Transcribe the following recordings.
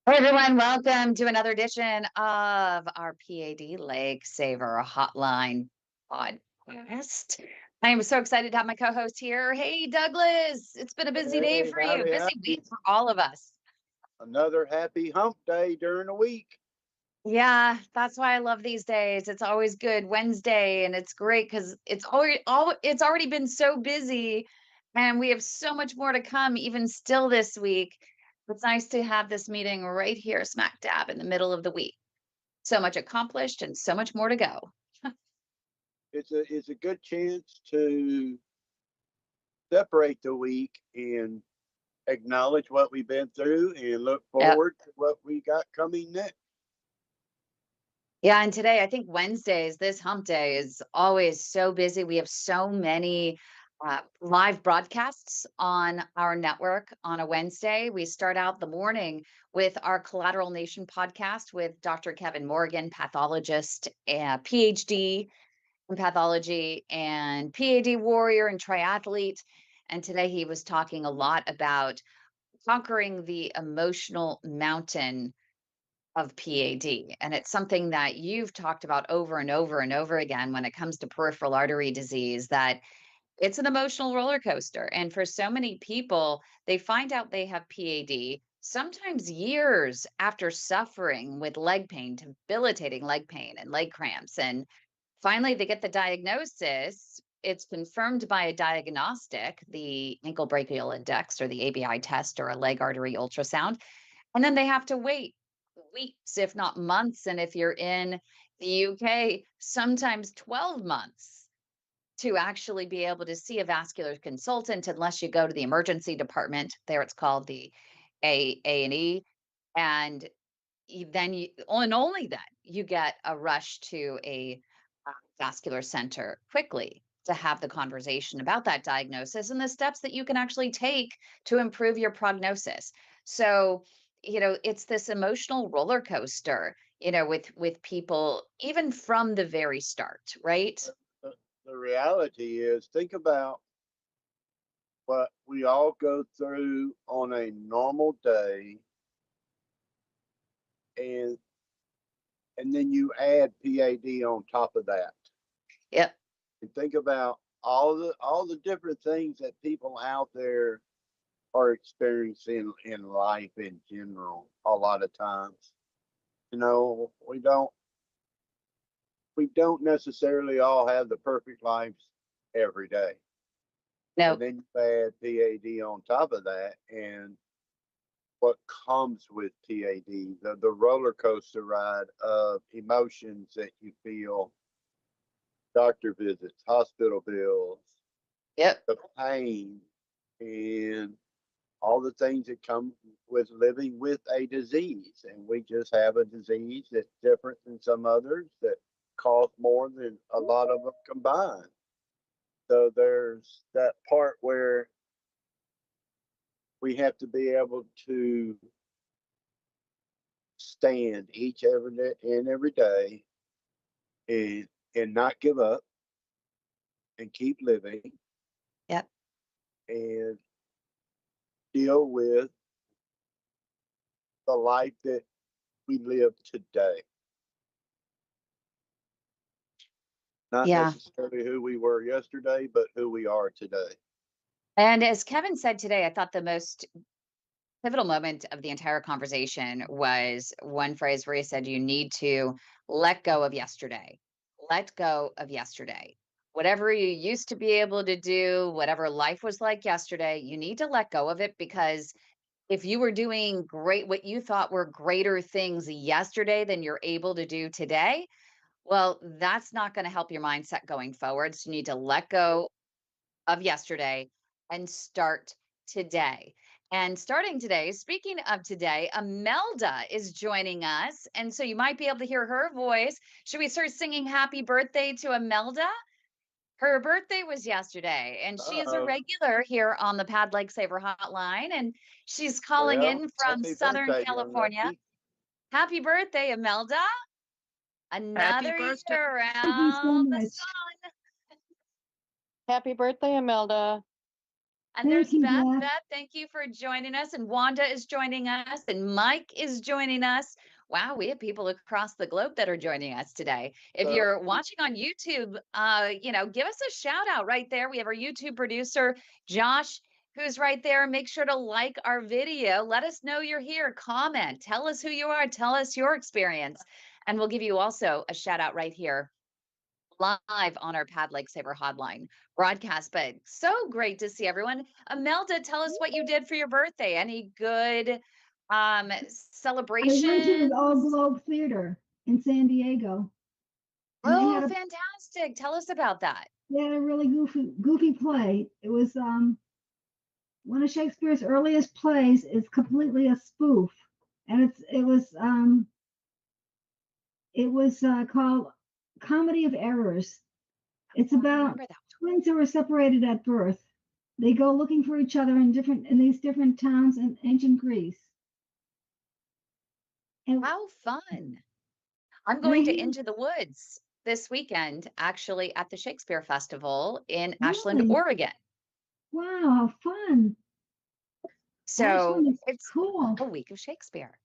Hey everyone, welcome to another edition of our PAD Lake Saver Hotline podcast. I am so excited to have my co-host here. Hey Douglas, it's been a busy day Hey, for you, howdy, busy week howdy. for all of us. Another happy hump day during the week. Yeah, that's why I love these days. It's always good Wednesday, and it's great because it's already been so busy, and we have so much more to come, even still this week. It's nice to have this meeting right here, smack dab in the middle of the week. So much accomplished and so much more to go. It's a good chance to separate the week and acknowledge what we've been through and look Yep. forward to what we got coming next. Yeah, and today I think Wednesdays, this hump day is always so busy. We have so many live broadcasts on our network on a Wednesday. We start out the morning with our Collateral Nation podcast with Dr. Kevin Morgan, pathologist, PhD in pathology, and PAD warrior and triathlete. And today he was talking a lot about conquering the emotional mountain of PAD. And it's something that you've talked about over and over and over again when it comes to peripheral artery disease, that it's an emotional roller coaster. And for so many people, they find out they have PAD sometimes years after suffering with leg pain, debilitating leg pain and leg cramps. And finally, they get the diagnosis. It's confirmed by a diagnostic, the ankle brachial index or the ABI test or a leg artery ultrasound. And then they have to wait weeks, if not months. And if you're in the UK, sometimes 12 months to actually be able to see a vascular consultant, unless you go to the emergency department. There it's called the A&E. And then and only then you get a rush to a vascular center quickly to have the conversation about that diagnosis and the steps that you can actually take to improve your prognosis. So, it's this emotional roller coaster, with people even from the very start, right? The reality is, think about what we all go through on a normal day, and and then you add PAD on top of that. Yep. And think about all the different things that people out there are experiencing in life in general. A lot of times, we don't necessarily all have the perfect lives every day. And No. then you add PAD on top of that, and what comes with PAD, the roller coaster ride of emotions that you feel, doctor visits, hospital bills, Yep. the pain, and all the things that come with living with a disease. And we just have a disease that's different than some others that cost more than a lot of them combined. So there's that part where we have to be able to stand each every day and not give up and keep living Yep. and deal with the life that we live today. Not Yeah. necessarily who we were yesterday, but who we are today. And as Kevin said today, I thought the most pivotal moment of the entire conversation was one phrase where he said, "You need to let go of yesterday. Let go of yesterday. Whatever you used to be able to do, whatever life was like yesterday, you need to let go of it, because if you were doing great, what you thought were greater things yesterday than you're able to do today, well, that's not going to help your mindset going forward. So you need to let go of yesterday and start today." And starting today, speaking of today, Imelda is joining us. And so you might be able to hear her voice. Should we start singing happy birthday to Imelda? Her birthday was yesterday, and she is a Uh-oh. regular here on the Pad Lake Saver Hotline. And she's calling Well, in from happy Southern birthday, young California. lady. Happy birthday, Imelda. Happy Another birthday. year Thank you so around the much. sun. Happy birthday, Imelda. And Thank there's you, Beth. Beth. Beth, thank you for joining us. And Wanda is joining us. And Mike is joining us. Wow, we have people across the globe that are joining us today. If So, you're watching on YouTube, give us a shout out right there. We have our YouTube producer, Josh, who's right there. Make sure to like our video. Let us know you're here. Comment. Tell us who you are. Tell us your experience. And we'll give you also a shout out right here live on our Pad Saver hotline broadcast. But so great to see everyone. Imelda, tell us what you did for your birthday. Any good I went to celebrations? the All Globe Theater in San Diego, and Oh, fantastic. Tell us about that. they had a really goofy play. It was one of Shakespeare's earliest plays. It's completely a spoof, and it was called Comedy of Errors. It's I about remember that. twins who were separated at birth. They go looking for each other in these different towns in ancient Greece. And, How fun. I'm and going to they had Into the Woods this weekend, actually at the Shakespeare Festival in Ashland, really, Oregon. wow, how fun! So Ashland is it's cool. a week of Shakespeare.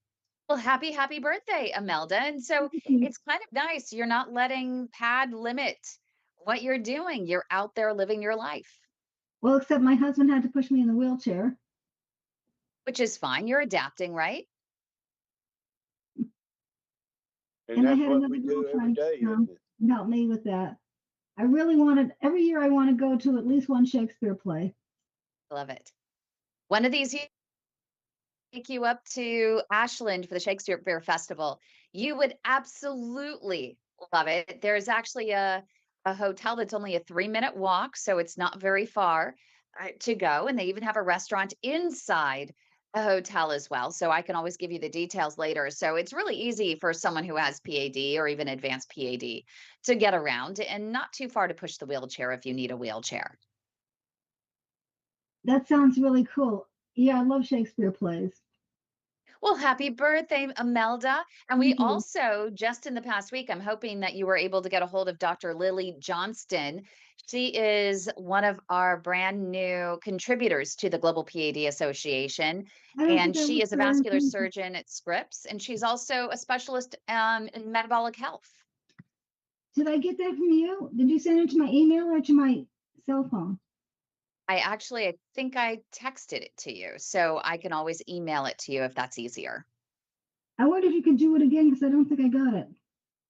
Well, happy birthday, Imelda. And so Thank you. it's kind of nice. You're not letting Pad limit what you're doing. You're out there living your life, Well, except my husband had to push me in the wheelchair, which is fine. You're adapting, right? and and I that's had what another we do every girlfriend day, isn't it? help me with that. Every year I want to go to at least one Shakespeare play. Love it. One of these take you up to Ashland for the Shakespeare Festival. You would absolutely love it. There's actually a hotel that's only a 3-minute walk, so it's not very far to go. And they even have a restaurant inside a hotel as well. So I can always give you the details later. So it's really easy for someone who has PAD or even advanced PAD to get around and not too far to push the wheelchair if you need a wheelchair. That sounds really cool. Yeah, I love Shakespeare plays. Well, happy birthday, Imelda. And we Thank you. also, just in the past week, I'm hoping that you were able to get a hold of Dr. Lily Johnston. She is one of our brand new contributors to the Global PAD Association. I don't And think I she was is a there in vascular person. surgeon at Scripps, and she's also a specialist in metabolic health. Did I get that from you? Did you send it to my email or to my cell phone? I think I texted it to you, so I can always email it to you if that's easier. I wonder if you could do it again because I don't think I got it.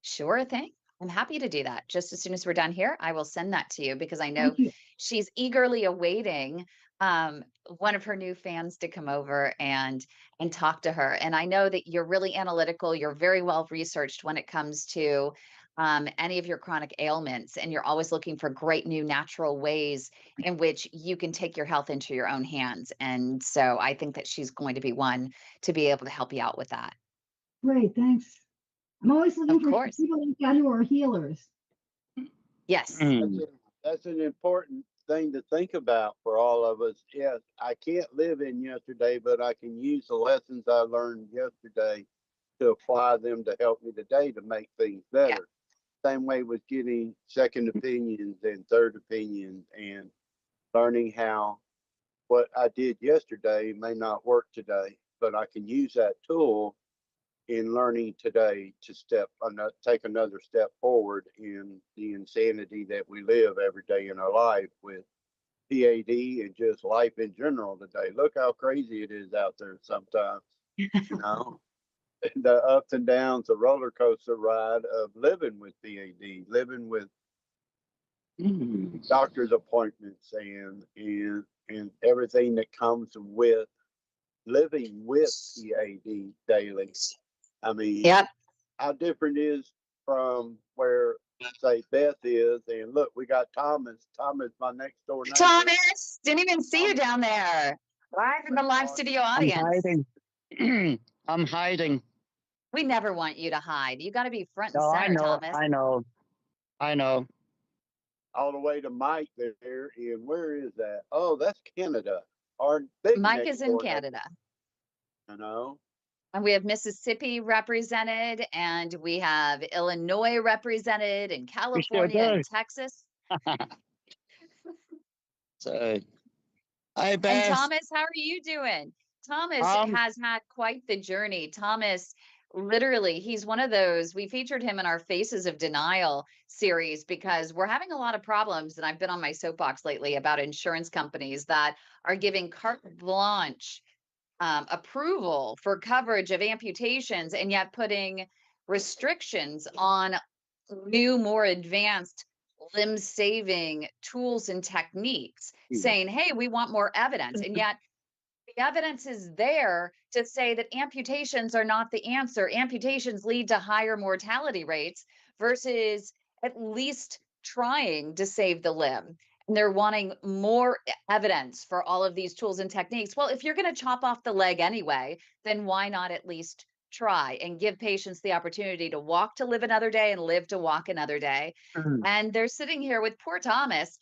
Sure thing. I'm happy to do that. Just as soon as we're done here, I will send that to you because I know Thank you. she's eagerly awaiting one of her new fans to come over and talk to her. And I know that you're really analytical. You're very well researched when it comes to any of your chronic ailments, and you're always looking for great new natural ways in which you can take your health into your own hands. And so I think that she's going to be one to be able to help you out with that. Great, thanks. I'm always looking Of for course. people like that who are healers. Yes. That's an important thing to think about for all of us. Yes, I can't live in yesterday, but I can use the lessons I learned yesterday to apply them to help me today to make things better. Same way with getting second opinions and third opinions and learning how what I did yesterday may not work today, but I can use that tool in learning today to take another step forward in the insanity that we live every day in our life with PAD and just life in general today. Look how crazy it is out there sometimes, you know. The ups and downs, the roller coaster ride of living with PAD, living with doctor's appointments and everything that comes with living with PAD daily. I mean, Yep. how different is from where say Beth is, and look, we got Thomas. Thomas, my next door neighbor. Thomas, didn't even see you Thomas. down there. Live in the live studio I'm audience. hiding. I'm hiding. We never want you to hide. You got to be front and No, I center, know. Thomas. I know. I know. All the way to Mike there, and where is that? Oh, that's Canada. Our big Mike next is in door neighbor, Canada. you know. And we have Mississippi represented, and we have Illinois represented, and We sure California and do. Texas. So Hi, And Beth. Thomas, how are you doing? Thomas Um, has had quite the journey. Thomas, literally, he's one of those, we featured him in our Faces of Denial series because we're having a lot of problems. And I've been on my soapbox lately about insurance companies that are giving carte blanche approval for coverage of amputations and yet putting restrictions on new, more advanced limb saving tools and techniques, saying, hey, we want more evidence. And yet the evidence is there to say that amputations are not the answer. Amputations lead to higher mortality rates versus at least trying to save the limb. And they're wanting more evidence for all of these tools and techniques. Well, if you're going to chop off the leg anyway, then why not at least try and give patients the opportunity to walk to live another day and live to walk another day? And they're sitting here with poor Thomas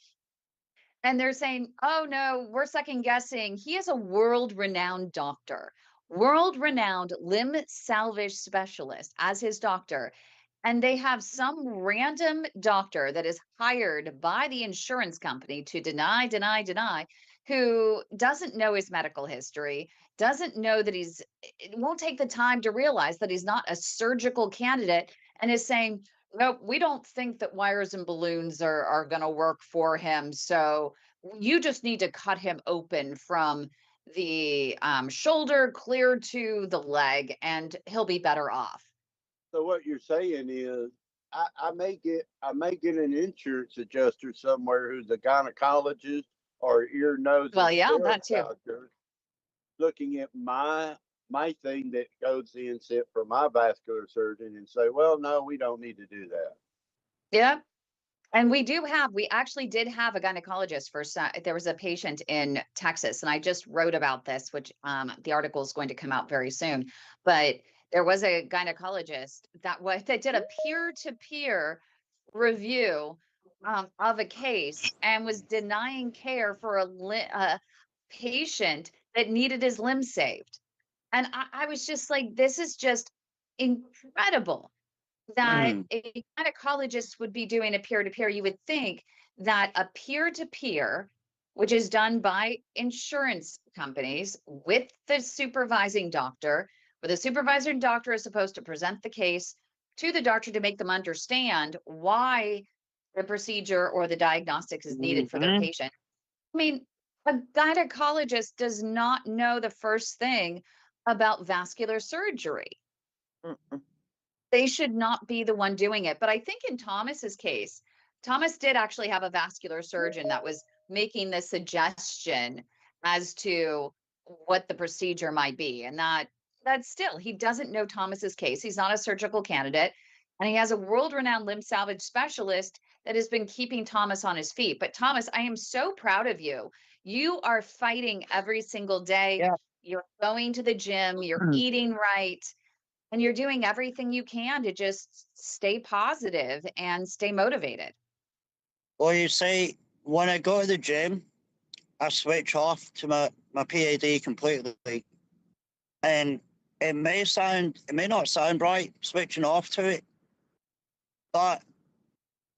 and they're saying, oh no, we're second guessing. He is a world renowned doctor, world renowned limb salvage specialist as his doctor. And they have some random doctor that is hired by the insurance company to deny, who doesn't know his medical history, doesn't know that it won't take the time to realize that he's not a surgical candidate, and is saying, no, we don't think that wires and balloons are going to work for him. So you just need to cut him open from the shoulder clear to the leg, and he'll be better off. So what you're saying is, I may get an insurance adjuster somewhere who's a gynecologist or ear, nose, Well, and yeah, throat that too. doctor looking at my thing that goes in set for my vascular surgeon and say, well, no, we don't need to do that. Yeah. And we actually did have a gynecologist there was a patient in Texas, and I just wrote about this, which the article is going to come out very soon. But there was a gynecologist that did a peer-to-peer review of a case and was denying care for a patient that needed his limb saved. And I was just like, this is just incredible that a gynecologist would be doing a peer-to-peer. You would think that a peer-to-peer, which is done by insurance companies with the supervising doctor, where the supervising doctor is supposed to present the case to the doctor to make them understand why the procedure or the diagnostics is needed for their mhm. patient. I mean, a gynecologist does not know the first thing about vascular surgery. They should not be the one doing it. But I think in Thomas's case, Thomas did actually have a vascular surgeon that was making the suggestion as to what the procedure might be. And that still, he doesn't know Thomas's case. He's not a surgical candidate. And he has a world-renowned limb salvage specialist that has been keeping Thomas on his feet. But Thomas, I am so proud of you. You are fighting every single day. Yeah. You're going to the gym, you're eating right, and you're doing everything you can to just stay positive and stay motivated. Well, you see, when I go to the gym, I switch off to my PAD completely. And it may not sound right switching off to it, but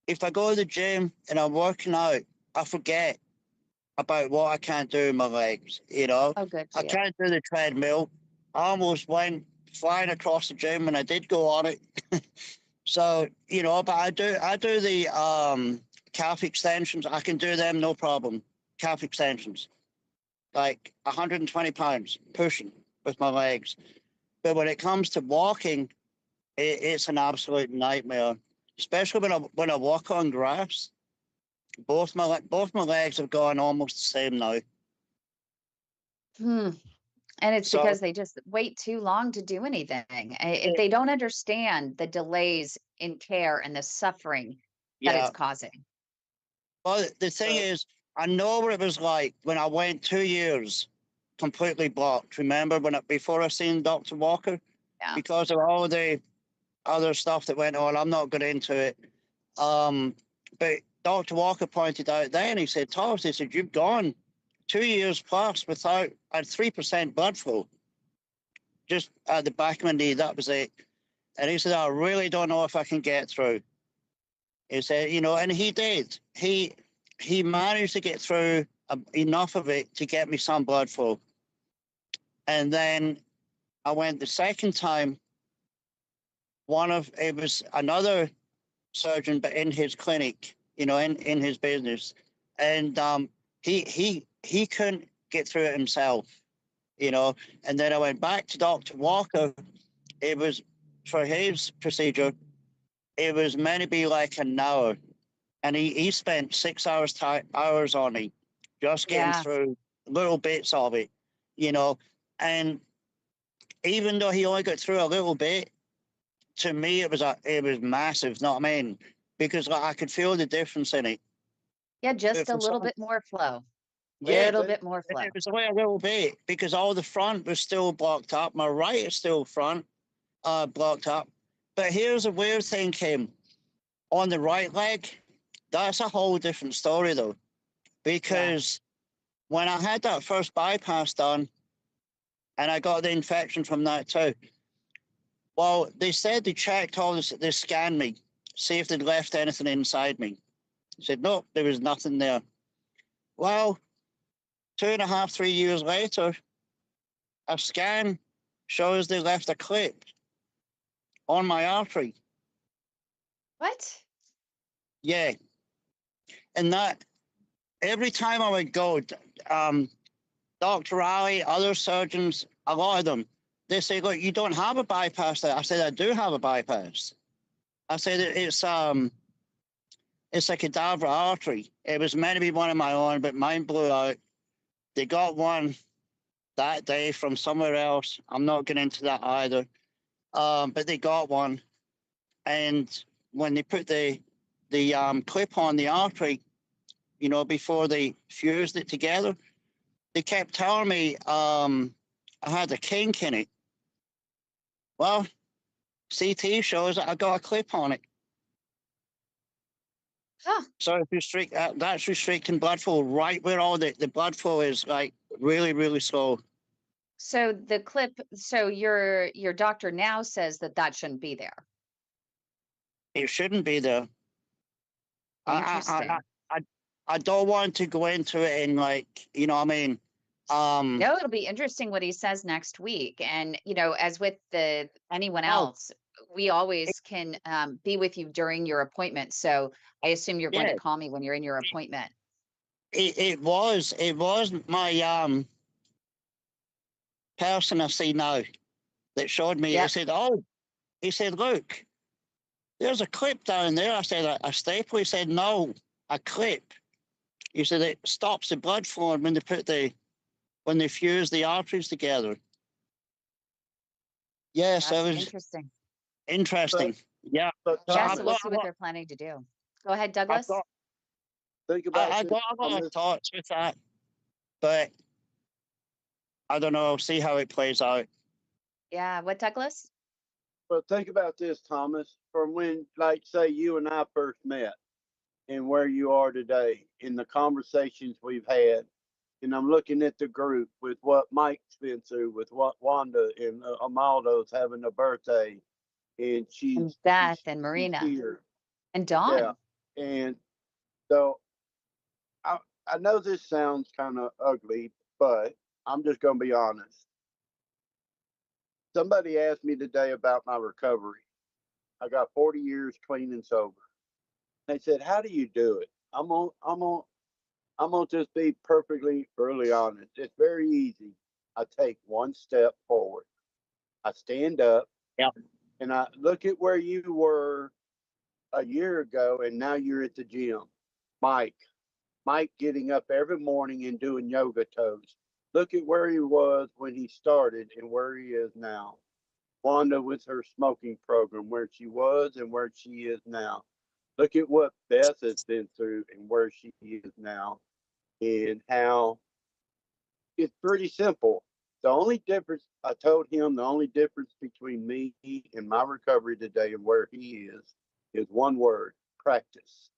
if I go to the gym and I'm working out, I forget about what I can't do in my legs, you know? Oh, good for I you. can't do the treadmill. I almost went flying across the gym and I did go on it. So, you know, but I do the calf extensions. I can do them no problem. Calf extensions. Like 120 pounds pushing with my legs. But when it comes to walking, it's an absolute nightmare. Especially when I walk on grass. Both my legs have gone almost the same now. Hmm. And it's So because they just wait too long to do anything. They don't understand the delays in care and the suffering that it's yeah. causing. Well, the thing So is, I know what it was like when I went 2 years completely blocked. Remember before I seen Dr. Walker? Yeah. Because of all the other stuff that went on, I'm not going into it. But Dr. Walker pointed out then, he said, Thomas, he said, you've gone 2 years plus without a 3% blood flow. Just at the back of my knee, that was it. And he said, I really don't know if I can get through. He said, you know, and he did. He managed to get through enough of it to get me some blood flow. And then I went the second time. It was another surgeon, but in his clinic, in his business, and he couldn't get through it himself, And then I went back to Dr. Walker. It was for his procedure. It was meant to be like an hour, and he spent 6 hours hours on it, just getting Yeah. through little bits of it, And even though he only got through a little bit, to me it was massive. Know what I mean? Because like, I could feel the difference in it. Yeah, But just a for little some, bit more flow. yeah, Little bit more flow. it was only a little bit because all the front was still blocked up. My right is still front, blocked up. But here's a weird thing, Kim. On the right leg, that's a whole different story though, because when I had that first bypass done, and I got the infection from that too. Well, they said they checked all this, they scanned me, see if they'd left anything inside me. Said no, there was nothing there. Well, 2.5, 3 years later, a scan shows they left a clip on my artery. What? Yeah. And that every time I would go, Dr. Ali, other surgeons, a lot of them, they say, look, you don't have a bypass there. I said, I do have a bypass. I said, it's a cadaver artery. It was meant to be one of my own, but mine blew out. They got one that day from somewhere else. I'm not getting into that either. But they got one. And when they put the clip on the artery, before they fused it together, they kept telling me I had a kink in it. Well, CT shows that I got a clip on it. Huh. So that's restricting blood flow right where all the blood flow is, like really, really slow. So the clip, so your doctor now says that shouldn't be there. It shouldn't be there. Interesting. I don't want to go into it in like, what I mean? No, it'll be interesting what he says next week. And, as with anyone Oh, else, we always can be with you during your appointment. So I assume you're going yeah, to call me when you're in your appointment. it was my person I see now that showed me. Yep. He said, look, there's a clip down there. I said, a staple? He said, no, a clip. He said, it stops the blood flowing when they fuse the arteries together. Yeah, so That's it was interesting. interesting. Yeah. But So Yeah. Thomas, So we'll see what they're planning to do. Go ahead, I've Douglas. got, think about I this, got a lot Thomas. of thoughts with that, but I don't know. See how it plays out. Yeah. What, Douglas? But think about this, Thomas, from when, like, say, you and I first met and where you are today in the conversations we've had. And I'm looking at the group with what Mike's been through, with what Wanda and Amaldo's having a birthday, and And she's Beth she's and she's Marina here. and Yeah, Dawn. and so I I know this sounds kind of ugly, but I'm just gonna be honest. Somebody asked me today about my recovery. I got 40 years clean and sober. They said, "How do you do it?" I'm gonna just be perfectly brutally honest. It's very easy. I take one step forward. I stand up Yeah. and I look at where you were a year ago, and now you're at the gym. Mike, Mike getting up every morning and doing yoga toes. Look at where he was when he started and where he is now. Wanda with her smoking program, where she was and where she is now. Look at what Beth has been through and where she is now, and how it's pretty simple. The only difference, I told him, the only difference between me and my recovery today and where he is one word: practice.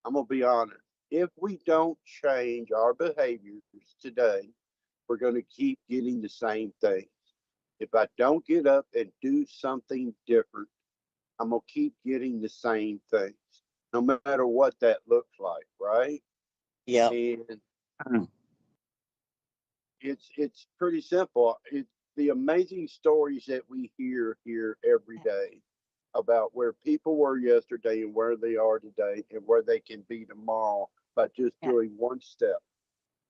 I'm going to be honest. If we don't change our behaviors today, we're going to keep getting the same things. If I don't get up and do something different, I'm going to keep getting the same things, no matter what that looks like, right? Yeah. And It's pretty simple. It's the amazing stories that we hear here every day about where people were yesterday and where they are today and where they can be tomorrow by just Yeah. doing one step,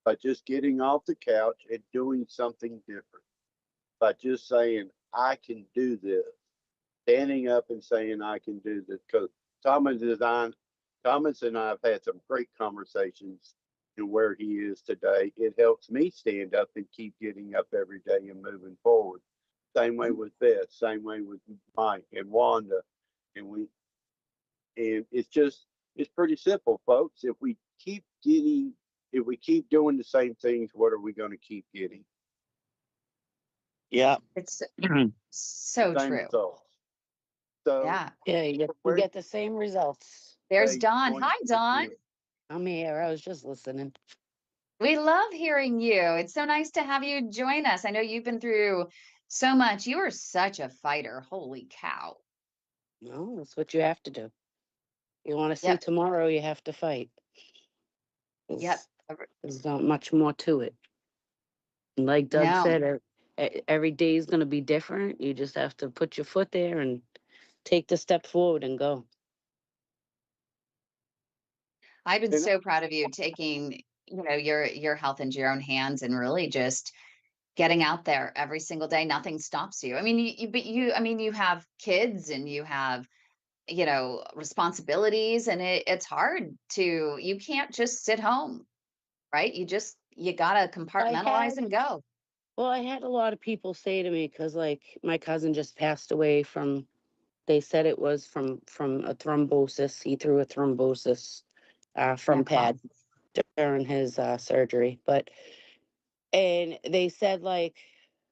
by just getting off the couch and doing something different, by just saying, I can do this, standing up and saying, I can do this. Because Thomas Thomas and I have had some great conversations and where he is today. It helps me stand up and keep getting up every day and moving forward. Same way with Beth, same way with Mike and Wanda. And it's pretty simple, folks. If we keep doing the same things, what are we going to keep getting? Yeah. It's so Same true. results. So Yeah. Yeah, you where get the same results. There's they Dawn. going Hi, to Dawn. do it? I'm here. I was just listening. We love hearing you. It's so nice to have you join us. I know you've been through so much. You are such a fighter. Holy cow. No, that's what you have to do. You want to see Yep. tomorrow, you have to fight. Yep. There's not much more to it. And like Doug No, said, every day is going to be different. You just have to put your foot there and take the step forward and go. I've been And so proud of you taking, your health into your own hands and really just getting out there every single day. Nothing stops you. I mean, I mean, you have kids and you have, responsibilities, and it's hard you can't just sit home, right? You gotta I compartmentalize had, and go. well, I had a lot of people say to me, because like my cousin just passed away from, they said it was from a thrombosis. He threw a thrombosis Yeah, from pad during his surgery. And they said like,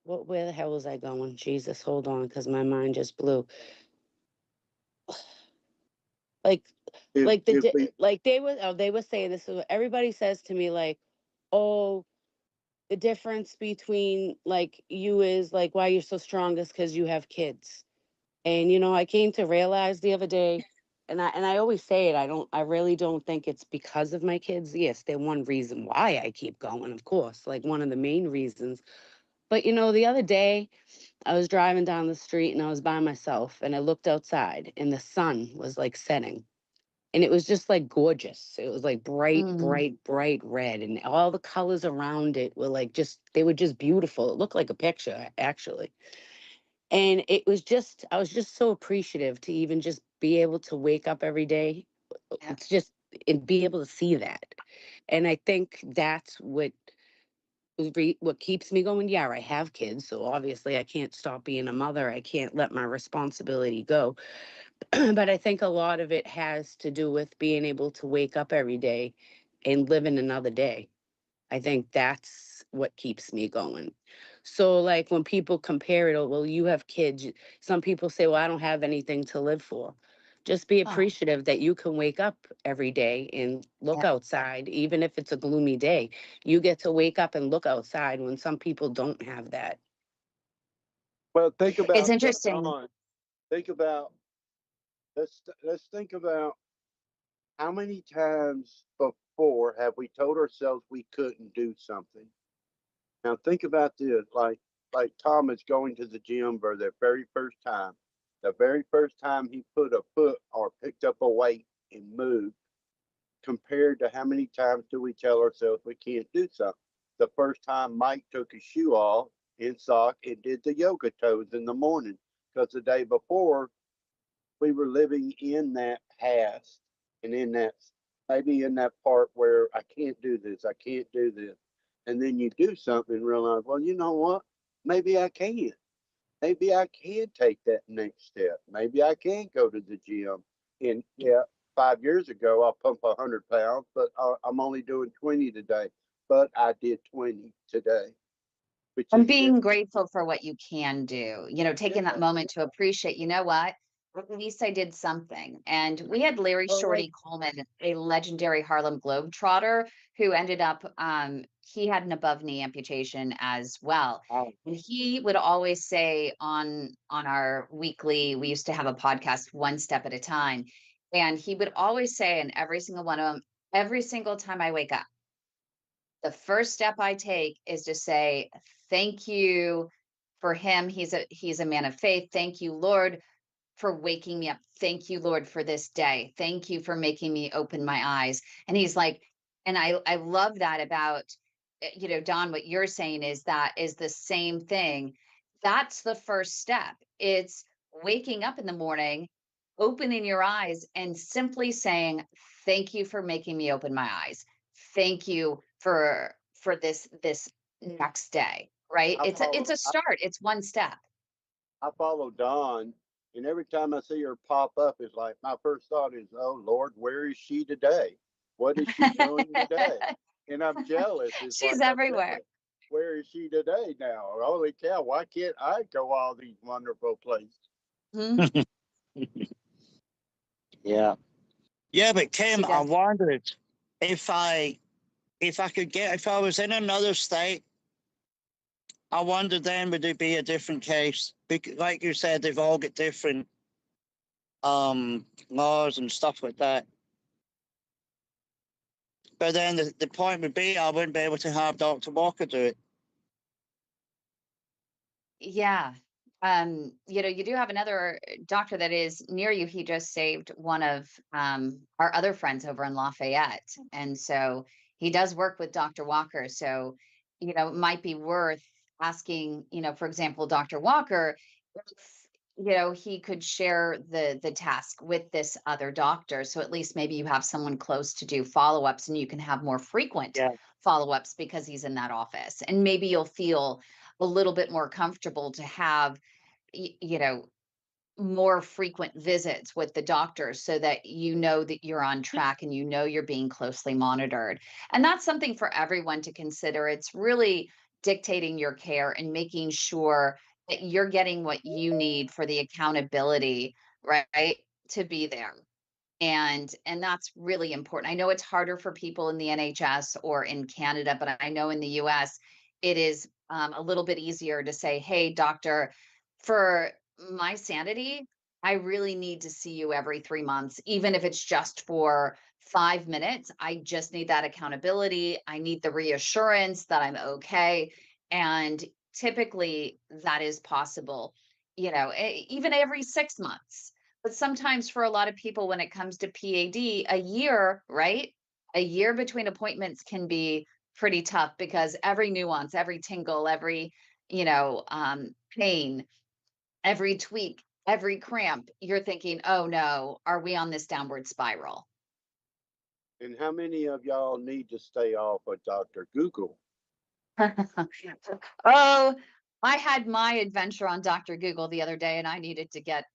where the hell was I going? Jesus, hold on, because my mind just blew. Like, if we they were saying this. Everybody says to me like, oh, the difference between like you is like why you're so strong is because you have kids. And I came to realize the other day, and I always say it, I really don't think it's because of my kids. Yes, they're one reason why I keep going, of course, like one of the main reasons. But the other day I was driving down the street and I was by myself and I looked outside and the sun was like setting. And it was just like gorgeous. It was like bright, Mm, bright, bright red. And all the colors around it were like they were just beautiful. It looked like a picture, actually. And I was just so appreciative to even just be able to wake up every day. yeah, It's just, and be able to see that. And I think that's what keeps me going. Yeah, I have kids, so obviously I can't stop being a mother. I can't let my responsibility go. But I think a lot of it has to do with being able to wake up every day and live in another day. I think that's what keeps me going. So, like when people compare it, oh, well, you have kids. Some people say, well, I don't have anything to live for. Just be oh, appreciative that you can wake up every day and look yeah. outside, even if it's a gloomy day. You get to wake up and look outside when some people don't have that. well think It's about interesting. Dawn. Think about let's think about how many times before have we told ourselves we couldn't do something? Now think about this, like Thomas going to the gym for the very first time. The very first time he put a foot or picked up a weight and moved, compared to how many times do we tell ourselves we can't do something? The first time Mike took his shoe off in sock and did the yoga toes in the morning, because the day before we were living in that past and in that maybe in that part where I can't do this, I can't do this. And then you do something and realize, well, you know what? Maybe I can. Maybe I can take that next step. Maybe I can go to the gym. And yeah, 5 years ago, I pumped 100 pounds, but I'm only doing 20 today. But I did 20 today, which And is just, being grateful for what you can do, taking that yeah. moment to appreciate, you know what? At least I did something. And we had Larry Well, like, Shorty Coleman, a legendary Harlem Globetrotter, who ended up, he had an above knee amputation as well. And he would always say on our weekly, we used to have a podcast, One Step at a Time. And he would always say in every single one of them, every single time I wake up, the first step I take is to say, thank you for him. He's a man of faith. Thank you, Lord, for waking me up. Thank you, Lord, for this day. Thank you for making me open my eyes. And he's like, and I love that about, Don, what you're saying is that is the same thing. That's the first step. It's waking up in the morning, opening your eyes and simply saying, thank you for making me open my eyes. Thank you for this next day. Right. I It's follow a start. It's one step. I follow Dawn, and every time I see her pop up, it's like my first thought is, "Oh Lord, where is she today? What is she doing today?" And I'm jealous. It's She's like I'm everywhere. jealous. Where is she today now? Holy cow! Why can't I go all these wonderful places? Mhm. Yeah. Yeah, but She Kim, I does. wondered if I if I was in another state, I wonder then would it be a different case? Because, like you said, they've all got different laws and stuff like that. But then the point would be I wouldn't be able to have Dr. Walker do it. Yeah. You do have another doctor that is near you. He just saved one of our other friends over in Lafayette. And so he does work with Dr. Walker. So, it might be worth asking, for example, Dr. Walker, if, he could share the task with this other doctor. So at least maybe you have someone close to do follow-ups and you can have more frequent Yeah. follow-ups because he's in that office. And maybe you'll feel a little bit more comfortable to have more frequent visits with the doctor so that you know that you're on track and you're being closely monitored. And that's something for everyone to consider. It's really dictating your care and making sure that you're getting what you need for the accountability, right, to be there. And that's really important. I know it's harder for people in the NHS or in Canada, but I know in the US it is a little bit easier to say, "Hey, doctor, for my sanity, I really need to see you every 3 months, even if it's just for 5 minutes. I just need that accountability. I need the reassurance that I'm okay." And typically that is possible, even every 6 months. But sometimes for a lot of people, when it comes to PAD, a year, right? A year between appointments can be pretty tough because every nuance, every tingle, every, pain, every tweak, every cramp, you're thinking, oh no, are we on this downward spiral? And how many of y'all need to stay off of Dr. Google? Oh, I had my adventure on Dr. Google the other day and I needed to get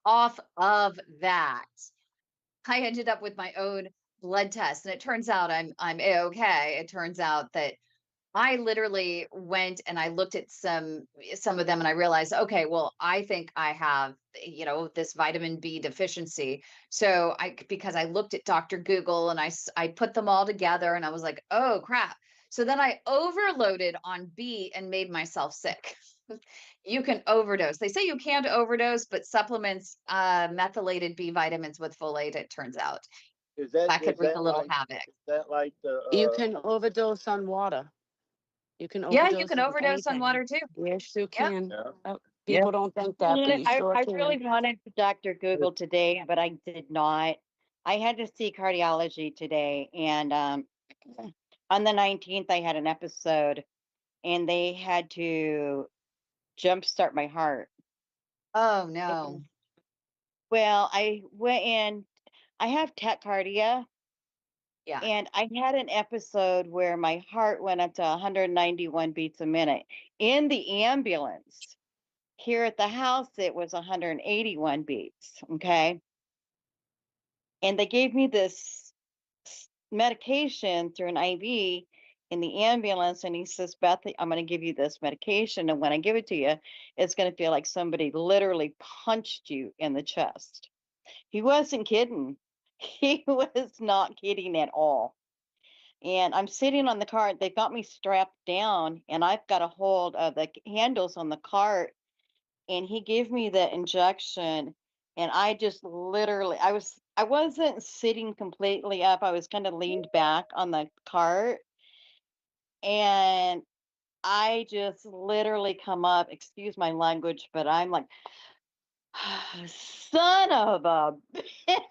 off of that. I ended up with my own blood test and it turns out I'm A-okay. It turns out that I literally went and I looked at some of them and I realized, okay, well, I think I have, this vitamin B deficiency. So because I looked at Dr. Google and I put them all together and I was like, oh crap. So then I overloaded on B and made myself sick. You can overdose. They say you can't overdose, but supplements methylated B vitamins with folate, it turns out. Is that That could is wreak a that little like havoc. is that like the You can overdose on water. You can Yeah, you overdose can on overdose on anything. water too. Yes, you Yep. can. yeah? Yeah. People don't think that, but you sure I can. really wanted Dr. Google today, but I did not. I had to see cardiology today, and on the 19th, I had an episode, and they had to jumpstart my heart. Oh no. And, well, I went in. I have tachycardia, Yeah. and I had an episode where my heart went up to 191 beats a minute in the ambulance. Here at the house, it was 181 beats. Okay. And they gave me this medication through an IV in the ambulance. And he says, Beth, I'm going to give you this medication. And when I give it to you, it's going to feel like somebody literally punched you in the chest. He wasn't kidding. He was not kidding at all. And I'm sitting on the cart. They've got me strapped down, and I've got a hold of the handles on the cart. And he gave me the injection, and I just literally, I wasn't sitting completely up. I was kind of leaned back on the cart, And I just literally come up, excuse my language, but I'm like, son of a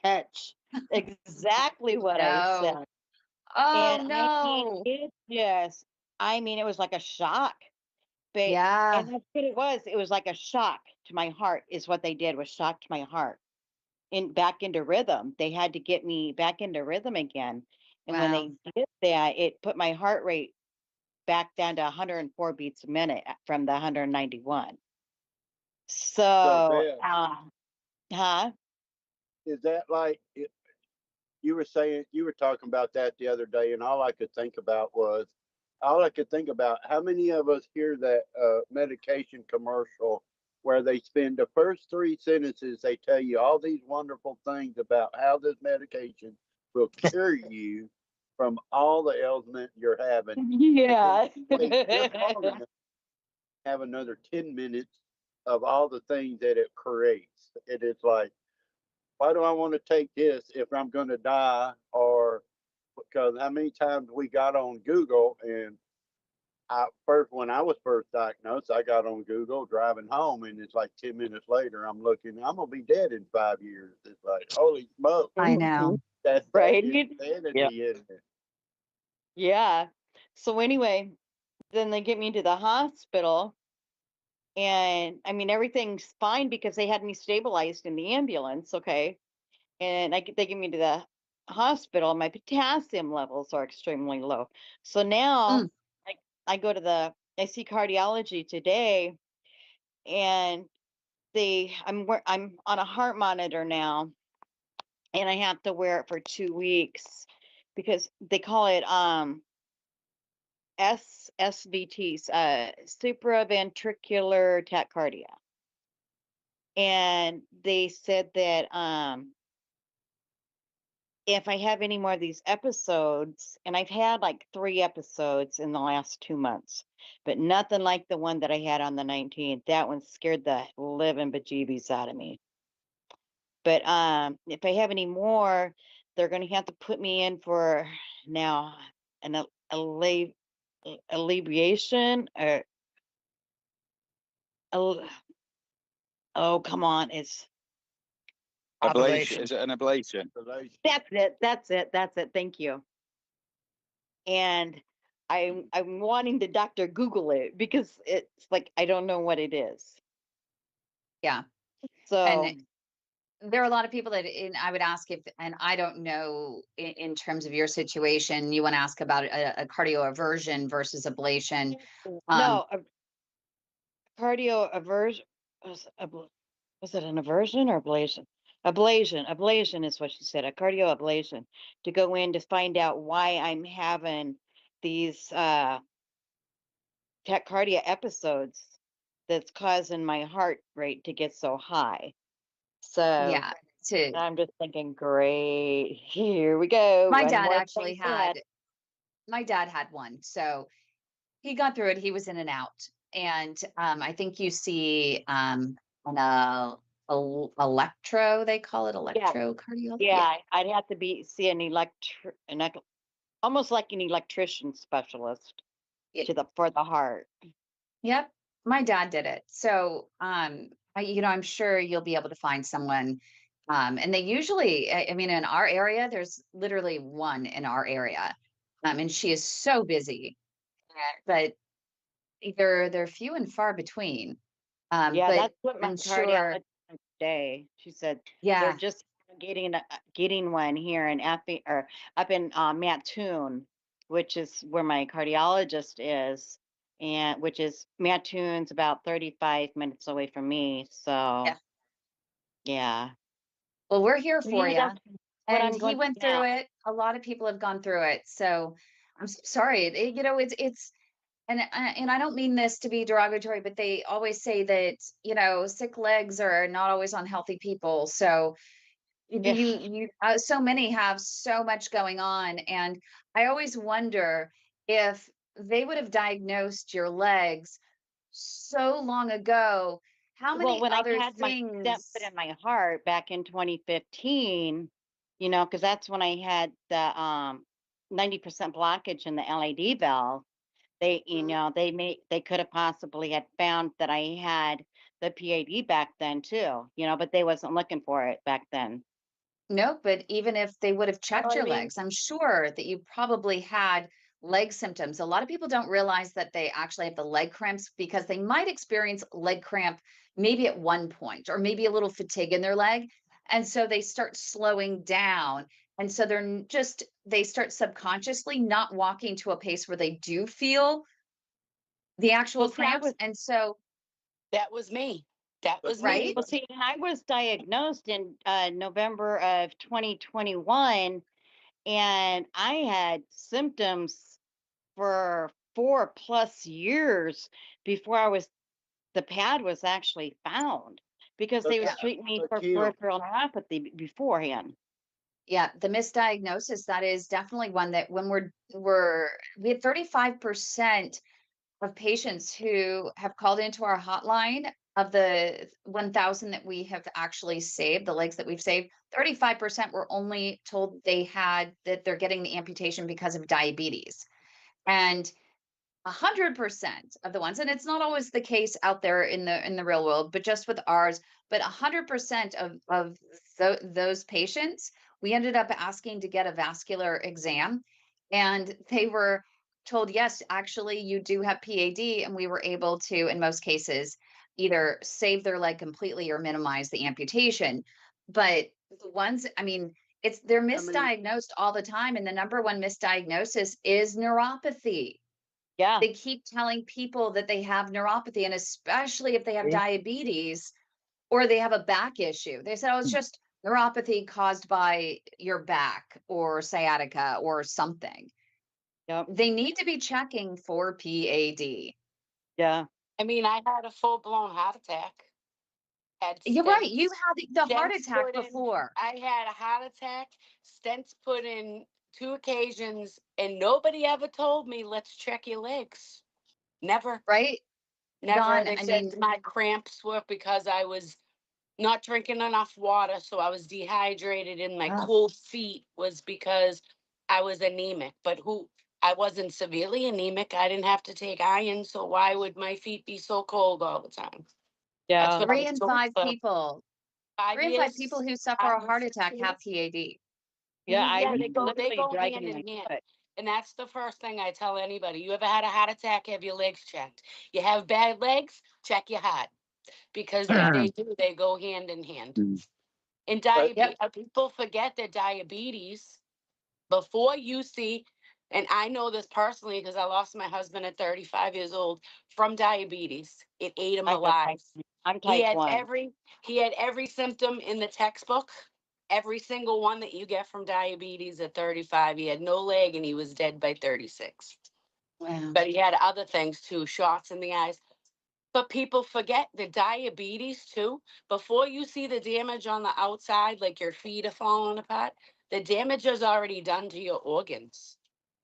bitch. Exactly what I No. said. Oh, And no. I mean, it was like a shock. But, Yeah. and that's what it was. It was like a shock to my heart, is what they did, was shock to my heart. Back into rhythm. They had to get me back into rhythm again. And when Wow. they did that, it put my heart rate back down to 104 beats a minute from the 191. So So, Beth, huh? is that like you were saying, you were talking about that the other day, and all I could think about how many of us hear that medication commercial where they spend the first three sentences, they tell you all these wonderful things about how this medication will cure you from all the ailment you're having, and then Yeah. you wait just long enough to have another 10 minutes of all the things that it creates. It is like, why do I want to take this if I'm going to die? Or because how many times we got on Google, and when I was first diagnosed, I got on Google driving home, and it's like 10 minutes later, I'm looking, I'm going to be dead in 5 years. It's like, holy smoke, I Mhm. know. that's Right? Yeah. insanity, isn't it? Yeah. So anyway, then they get me to the hospital, and I mean everything's fine because they had me stabilized in the ambulance, okay? And they get me to the hospital. My potassium levels are extremely low. So now Mm. I I see cardiology today, and I'm on a heart monitor now, and I have to wear it for 2 weeks because they call it SVTs, supraventricular tachycardia. And they said that if I have any more of these episodes, and I've had like 3 episodes in the last 2 months, but nothing like the one that I had on the 19th. That one scared the living bejeebies out of me. But if I have any more, they're going to have to put me in for now an alleviation or al- oh, come on, it's Ablation. Operation. Is it an ablation? that's it. Thank you. And I'm wanting to Dr. Google it because it's like I don't know what it is. Yeah. So And there are a lot of people that, and I would ask if, and I don't know in terms of your situation, you want to ask about a cardioversion versus ablation. Um, no, a cardio aversion was it an aversion or ablation? Ablation is what she said. A cardio ablation to go in to find out why I'm having these tachycardia episodes that's causing my heart rate to get so high. So yeah. To I'm just thinking, great, here we go. my One dad more actually thing to add. my dad had one, so he got through it. He was in and out, and I think you see an electro, they call it Yeah, electrocardiography. Yeah. yeah. I'd have to see almost like an electrician specialist for the heart. Yep, my dad did it. So, I'm sure you'll be able to find someone. And they usually, I mean, in our area, there's literally one in our area. And she is so busy, but they're few and far between. Yeah, But that's what my I'm sure, cardiologist said today. She said they're yeah, just getting one here in up in Mattoon, which is where my cardiologist is, and which is Mattoon's about 35 minutes away from me. yeah. So yeah, Well, we're here so for yeah, you. that's what And I'm he going to went do now. through it. A lot of people have gone through it. So I'm so sorry. It's and I don't mean this to be derogatory, but they always say that, sick legs are not always on healthy people. So Yeah. so many have so much going on. And I always wonder if they would have diagnosed your legs so long ago, how Well, many when I other had my stent put things. in my heart back in 2015, because that's when I had the 90% blockage in the LAD valve. They, Mhm. they could have possibly had found that I had the PAD back then too, but they wasn't looking for it back then. No, but even if they would have Well, checked I your mean, legs, I'm sure that you probably had leg symptoms. A lot of people don't realize that they actually have the leg cramps because they might experience leg cramp maybe at one point or maybe a little fatigue in their leg. And so they start slowing down. And so they start subconsciously not walking to a pace where they do feel the actual Well, see, cramps. And so, that was me. That But was right? me. well, see, and I was diagnosed in November of 2021, and I had symptoms for 4+ years before the pad was actually found, because but they Yeah. was treating me but for Kim, peripheral neuropathy beforehand. Yeah, the misdiagnosis, that is definitely one that when we had 35% of patients who have called into our hotline of the 1,000 that we have actually saved, the legs that we've saved, 35% were only told that they're getting the amputation because of diabetes. And 100% of the ones, and it's not always the case out there in the real world, but just with ours, but 100% of those patients, we ended up asking to get a vascular exam, and they were told, yes, actually, you do have PAD, and we were able to, in most cases, either save their leg completely or minimize the amputation. But the ones, I mean, they're I mean, misdiagnosed all the time, and the number one misdiagnosis is neuropathy. Yeah. They keep telling people that they have neuropathy, and especially if they have Yeah. diabetes or they have a back issue. They said, "Oh, it's just neuropathy caused by your back or sciatica or something." Yep. They need to be checking for PAD. Yeah. I mean, I had a full blown heart attack. Had You're right. You stents, had the heart stents attack put in. before, I had a heart attack, stents put in 2 occasions, and nobody ever told me, let's check your legs. Never, right? never. Dawn, They I said mean, my cramps were because I was not drinking enough water, so I was dehydrated, and my ugh, cold feet was because I was anemic. But I wasn't severely anemic. I didn't have to take iron, so why would my feet be so cold all the time? That's Yeah. what I three was in told five for people, five 3 in 5 people years. who suffer I a was heart attack have 6 years. PAD. Yeah. I Yeah, was they literally go dragging hand my in hand. foot. And that's the first thing I tell anybody. You ever had a heart attack? Have your legs checked. You have bad legs? Check your heart, because if they do, they go hand in hand. And but Yep. people forget that diabetes, before you see, and I know this personally because I lost my husband at 35 years old from diabetes. It ate him I got type. alive. I'm He type had 1. every he had every symptom in the textbook, every single one that you get from diabetes at 35. He had no leg and he was dead by 36. Wow. But he had other things too, shots in the eyes. But people forget the diabetes too. Before you see the damage on the outside, like your feet are falling apart, the damage is already done to your organs.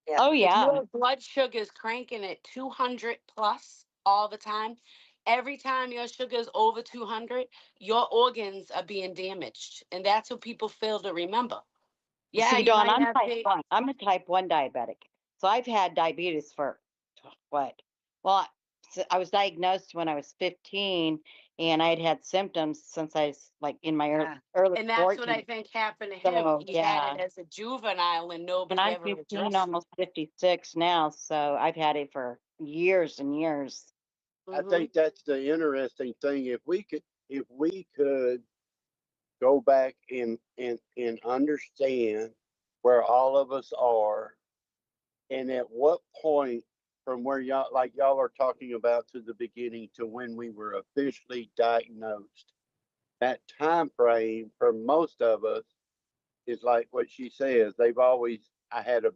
Yeah. Oh If yeah. your blood sugar is cranking at 200 plus all the time, every time your sugar is over 200, your organs are being damaged. And that's what people fail to remember. Yeah, See, you Dawn, might I'm have type 1. I'm a type 1 diabetic. So I've had diabetes for what? Well, I was diagnosed when I was 15, and I'd had symptoms since I was like in my Yeah. early and that's what I 14. think happened to him. So He had yeah, it as a juvenile and and nobody I'm ever 15, addressed it. almost 56 now. So I've had it for years and years. I Hmm. think that's the interesting thing. If we could go back and understand where all of us are, and at what point from where y'all, like y'all are talking about, to the beginning to when we were officially diagnosed, that time frame for most of us is like what she says. They've always, I had a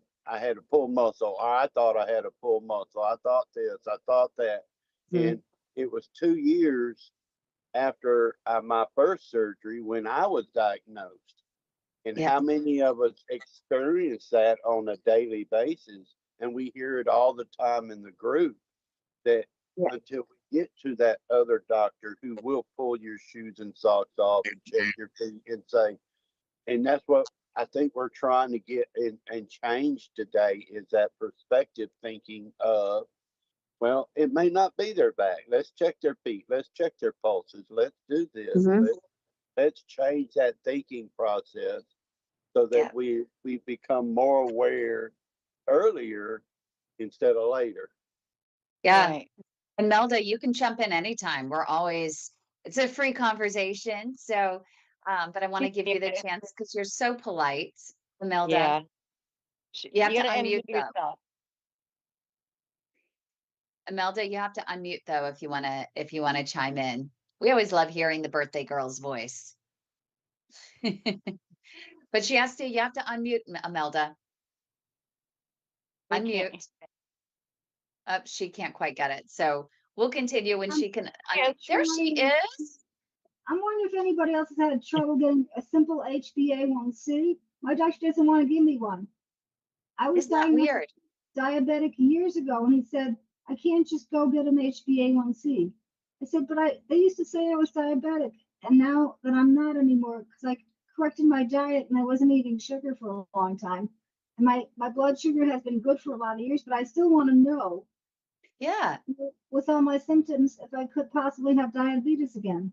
pull muscle, or I thought I had a pull muscle, I thought this, I thought that. Mhm. And it was 2 years after my first surgery when I was diagnosed. And Yep. how many of us experience that on a daily basis? And we hear it all the time in the group, that Yeah. until we get to that other doctor who will pull your shoes and socks off and check your feet and say, and that's what I think we're trying to get and change today, is that perspective thinking of Well, it may not be their back. Let's check their feet. Let's check their pulses. Let's do this. Mhm. Let's change that thinking process so Yeah. that we become more aware earlier instead of later. Yeah. Right. And Melda, you can jump in anytime. It's a free conversation. So, but I want to give you the chance because you're so polite, Melda. Yeah. You have You to gotta unmute unmute though. yourself. Imelda, you have to unmute though if you want to chime in. We always love hearing the birthday girl's voice. But you have to unmute Imelda. We can't. Unmute. She can't quite get it. So we'll continue when she can. Yeah, There she is. I'm wondering if anybody else has had trouble getting a simple HbA1c. My doctor doesn't want to give me one. I was Isn't that diagnosed weird? diabetic years ago, and he said I can't just go get an HbA1c. I said, but they used to say I was diabetic, and now that I'm not anymore because I corrected my diet and I wasn't eating sugar for a long time. And my blood sugar has been good for a lot of years, but I still want to know, Yeah. with all my symptoms, if I could possibly have diabetes again.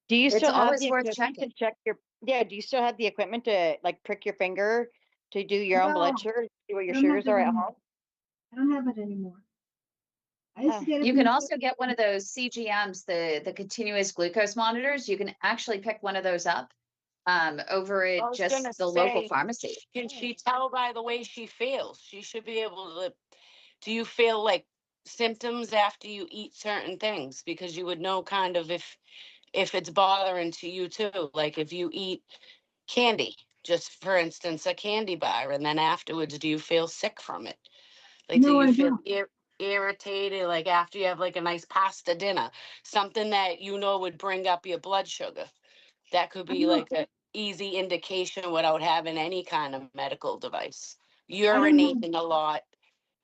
Do you It's still have always the worth equipment to checking. check your, yeah, do you still have the equipment to like prick your finger to do your own No, blood sugar, see what I your don't have sugars it are at anymore. home? I don't have it anymore. I used to Oh, get it You from can the also get one of those CGMs, the continuous glucose monitors. You can actually pick one of those up over I at was just gonna the local say, pharmacy. can she tell by the way she feels? She should be able to. Do you feel like symptoms after you eat certain things? Because you would know kind of if it's bothering to you too. Like if you eat candy, just for instance, a candy bar, and then afterwards, do you feel sick from it? Like, do No, you I feel don't. irritated? Like after you have like a nice pasta dinner, something that you know would bring up your blood sugar. That could I be don't. like a easy indication without having any kind of medical device. I don't have. Urinating a lot,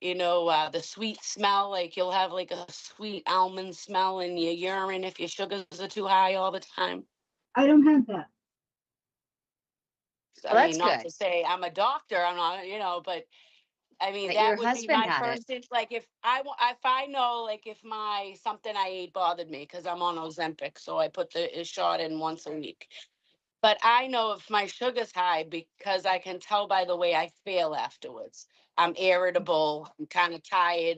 the sweet smell, like you'll have like a sweet almond smell in your urine if your sugars are too high all the time. I don't have that. I Well, mean, that's not good. to say I'm a doctor, I'm not, but I mean, But your that would be husband my had it. first, like if I know, like if something I ate bothered me, because I'm on Ozempic, so I put the shot in once a week. But I know if my sugar's high because I can tell by the way I feel afterwards. I'm irritable, I'm kind of tired,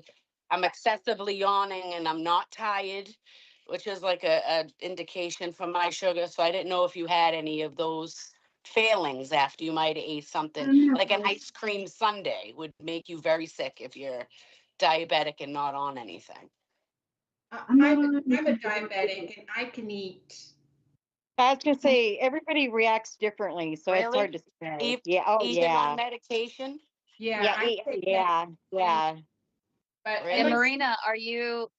I'm excessively yawning and I'm not tired, which is like a indication for my sugar. So I didn't know if you had any of those feelings after you might have ate I something don't have like an those. ice cream sundae would make you very sick if you're diabetic and not on anything. I'm not I'm on I'm a anything. diabetic and I can eat. I was gonna say everybody reacts differently, so it's hard Really? to say. Even, Yeah. Oh, even on yeah. medication? Yeah, Yeah. I take Yeah. medication, Yeah. but And Really? my Marina,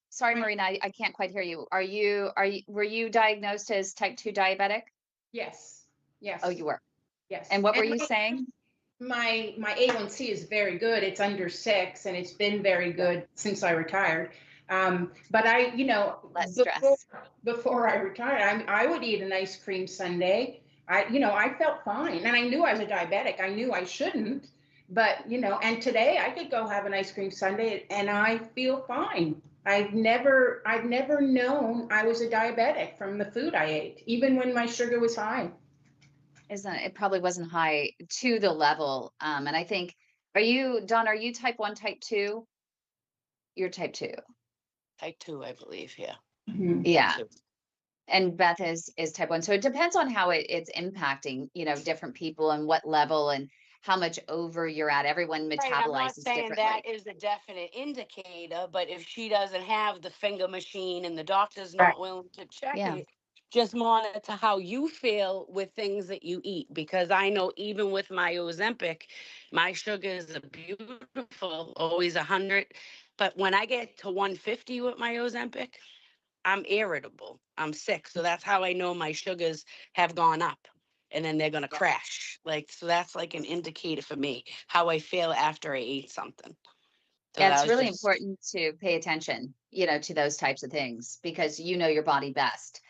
sorry, my Marina, I can't quite hear you. Were you diagnosed as type 2 diabetic? yes, Oh, you yes, were. And yes. what were And you saying? my A1C is very good. It's under 6 and it's been very good since I retired. But Less before stress. before I retired, I would eat an ice cream sundae. I felt fine, and I knew I was a diabetic. I knew I shouldn't, but and today I could go have an ice cream sundae, and I feel fine. I've never known I was a diabetic from the food I ate, even when my sugar was high. Isn't it probably wasn't high to the level. And I think, Don, are you type 1, type 2? You're type 2. Type 2, I believe, yeah. Mhm. Type Yeah. 2. And Beth is type 1. So it depends on how it's impacting, different people and what level and how much over you're at. Everyone Right, I'm not metabolizes saying that differently. is a definite indicator, but if she doesn't have the finger machine and the doctor's Right. not willing to check Yeah. it, just monitor how you feel with things that you eat. Because I know even with my Ozempic, my sugars are beautiful, always 100. But when I get to 150 with my Ozempic, I'm irritable. I'm sick. So that's how I know my sugars have gone up and then they're going to crash. Like, so that's like an indicator for me, how I feel after I ate something. So Yeah, that it's was really just, important to pay attention, to those types of things because you know your body best.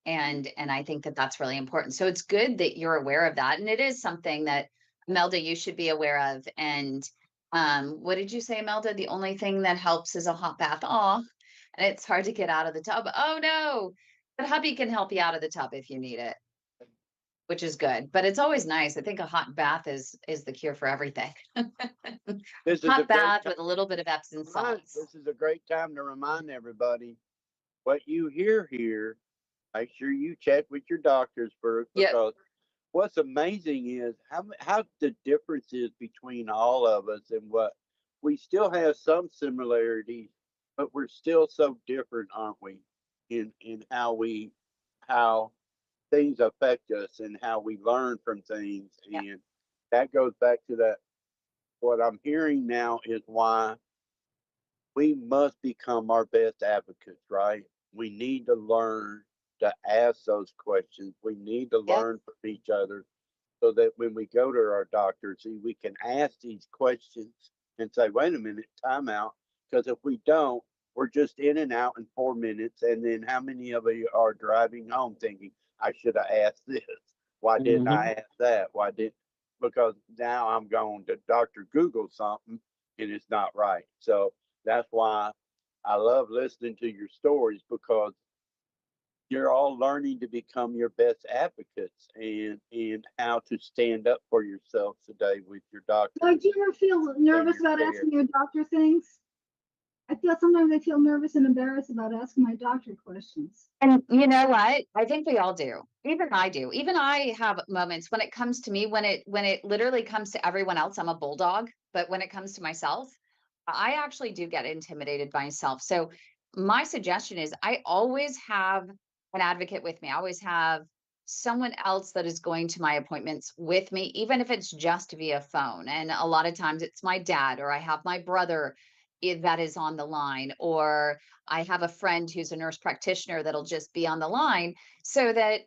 And I think that that's really important. So it's good that you're aware of that. And it is something that Melda, you should be aware of. And What did you say, Melda? The only thing that helps is a hot bath. Aw, and it's hard to get out of the tub. Oh no, but hubby can help you out of the tub if you need it, which is good. But it's always nice. I think a hot bath is the cure for everything. This is a Hot great bath time. with a little bit of Epsom salts. This is a great time to remind everybody what you hear here. Make sure you check with your doctors first, Yep. because what's amazing is how the difference is between all of us, and what we still have some similarities, but we're still so different, aren't we? In how things affect us and how we learn from things. Yep. And that goes back to that. What I'm hearing now is why we must become our best advocates, right? We need to learn to ask those questions. We need to Yep. learn from each other, so that when we go to our doctor, see, we can ask these questions and say, wait a minute, time out. Because if we don't, we're just in and out in 4 minutes. And then how many of you are driving home thinking, I should have asked this? Why didn't I ask that? Why didn't? Because now I'm going to Dr. Google something and it's not right. So that's why I love listening to your stories, because you're all learning to become your best advocates, and how to stand up for yourself today with your doctor. Like, do you ever feel nervous your about care. asking your doctor things? I feel sometimes I feel nervous and embarrassed about asking my doctor questions. And you know what? I think we all do. Even I do. Even I have moments when it comes to me, when it literally comes to everyone else, I'm a bulldog, but when it comes to myself, I actually do get intimidated by myself. So my suggestion is I always have an advocate with me. I always have someone else that is going to my appointments with me, even if it's just via phone. And a lot of times it's my dad, or I have my brother that is on the line, or I have a friend who's a nurse practitioner that'll just be on the line, so that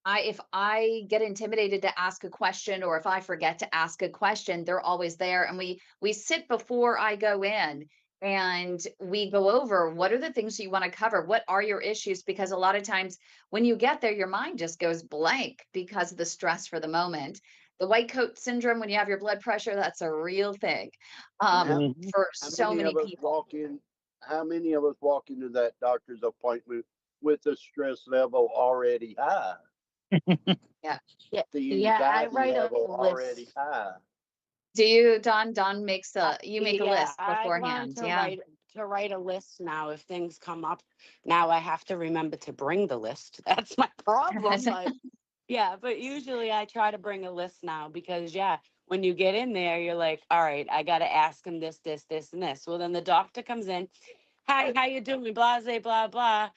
if I get intimidated to ask a question, or if I forget to ask a question, they're always there. And we sit before I go in, and we go over what are the things you want to cover? What are your issues? Because a lot of times when you get there, your mind just goes blank because of the stress for the moment. The white coat syndrome, when you have your blood pressure, that's a real thing, And for how so many many of us people. walk in? How many of us walk into that doctor's appointment with the stress level already high, Yeah. Yeah, the yeah, I anxiety write a level already list. high? Do you, Don? Don makes you make a Yeah, list I've learned beforehand. Yeah. to write a list now. If things come up, now I have to remember to bring the list. That's my problem. But yeah, but usually I try to bring a list now because yeah, when you get in there, you're like, all right, I got to ask him this, this, this, and this. Well, then the doctor comes in, hi, how you doing? Blah, blah, blah, blah,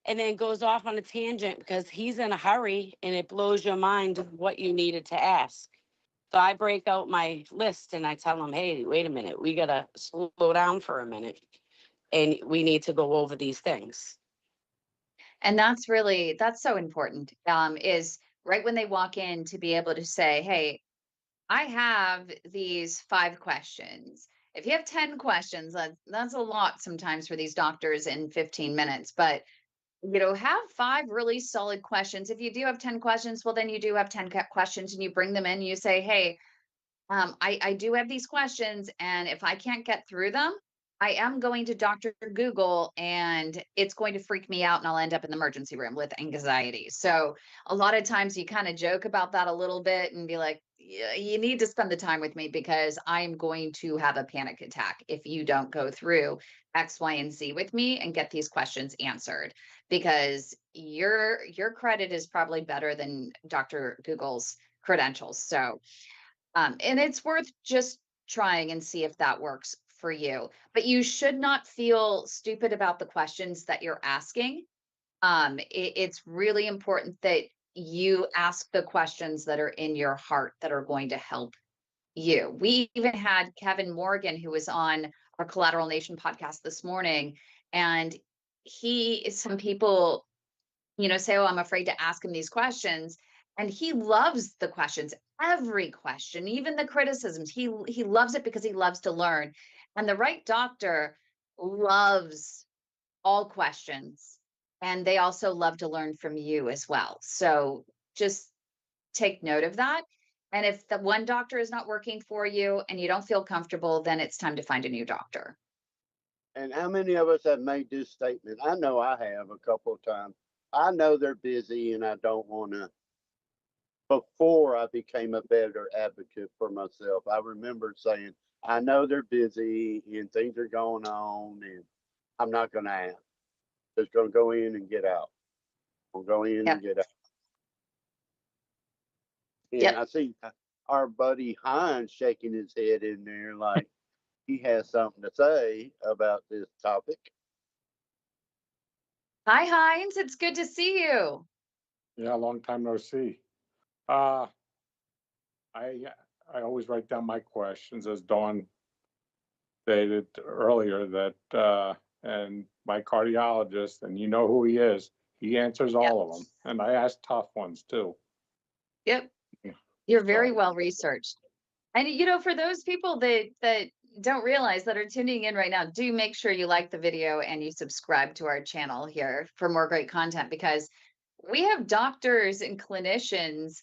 and then goes off on a tangent because he's in a hurry, and it blows your mind of what you needed to ask. So I break out my list and I tell him, hey, wait a minute, we got to slow down for a minute and we need to go over these things. And that's so important. Is right when they walk in to be able to say, hey, I have these 5 questions. If you have 10 questions, that's a lot sometimes for these doctors in 15 minutes. But have 5 really solid questions. If you do have 10 questions, well, then you do have 10 questions, and you bring them in. You say, hey, I do have these questions, and if I can't get through them, I am going to Dr. Google, and it's going to freak me out, and I'll end up in the emergency room with anxiety. So a lot of times you kind of joke about that a little bit and be like, yeah, you need to spend the time with me because I am going to have a panic attack if you don't go through X, Y, and Z with me and get these questions answered, because your credit is probably better than Dr. Google's credentials. So and it's worth just trying and see if that works for you. But you should not feel stupid about the questions that you're asking. It's really important that you ask the questions that are in your heart that are going to help you. We even had Kevin Morgan, who was on our Collateral Nation podcast this morning, and some people say, oh, I'm afraid to ask him these questions. And he loves the questions, every question, even the criticisms. He loves it because he loves to learn. And the right doctor loves all questions. And they also love to learn from you as well. So just take note of that. And if the one doctor is not working for you and you don't feel comfortable, then it's time to find a new doctor. And how many of us have made this statement? I know I have a couple of times. I know they're busy and I don't want to. Before I became a better advocate for myself, I remember saying, I know they're busy and things are going on and I'm not going to ask. Just going to go in and get out. We'll go in Yep. and get out. And Yep. I see our buddy Hines shaking his head in there like he has something to say about this topic. Hi, Heinz. It's good to see you. Yeah, long time no see. Uh, I I always write down my questions, as Dawn stated earlier, that and my cardiologist, and you know who he is, he answers Yep. all of them, and I ask tough ones too. Yep. Yeah. You're very So, well researched. And for those people that don't realize that are tuning in right now, do make sure you like the video and you subscribe to our channel here for more great content, because we have doctors and clinicians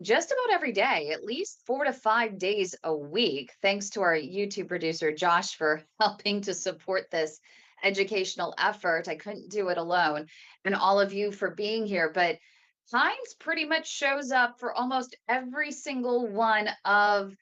just about every day, at least 4 to 5 days a week, thanks to our YouTube producer, Josh, for helping to support this educational effort. I couldn't do it alone, and all of you for being here. But Heinz pretty much shows up for almost every single one of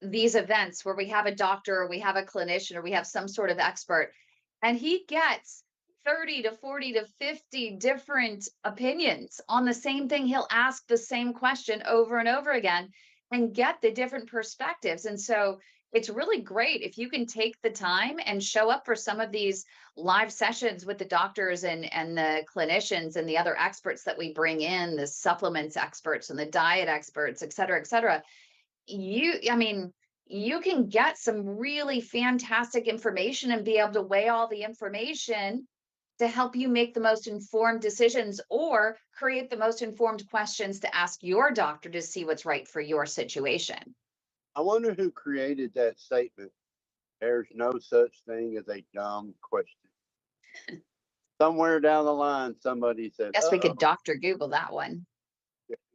these events where we have a doctor or we have a clinician or we have some sort of expert, and he gets 30 to 40 to 50 different opinions on the same thing. He'll ask the same question over and over again and get the different perspectives. And so it's really great if you can take the time and show up for some of these live sessions with the doctors and the clinicians and the other experts that we bring in, the supplements experts and the diet experts, et cetera, et cetera. You can get some really fantastic information and be able to weigh all the information to help you make the most informed decisions or create the most informed questions to ask your doctor to see what's right for your situation. I wonder who created that statement. There's no such thing as a dumb question. Somewhere down the line, somebody said, Guess we oh, could Dr. Google that one.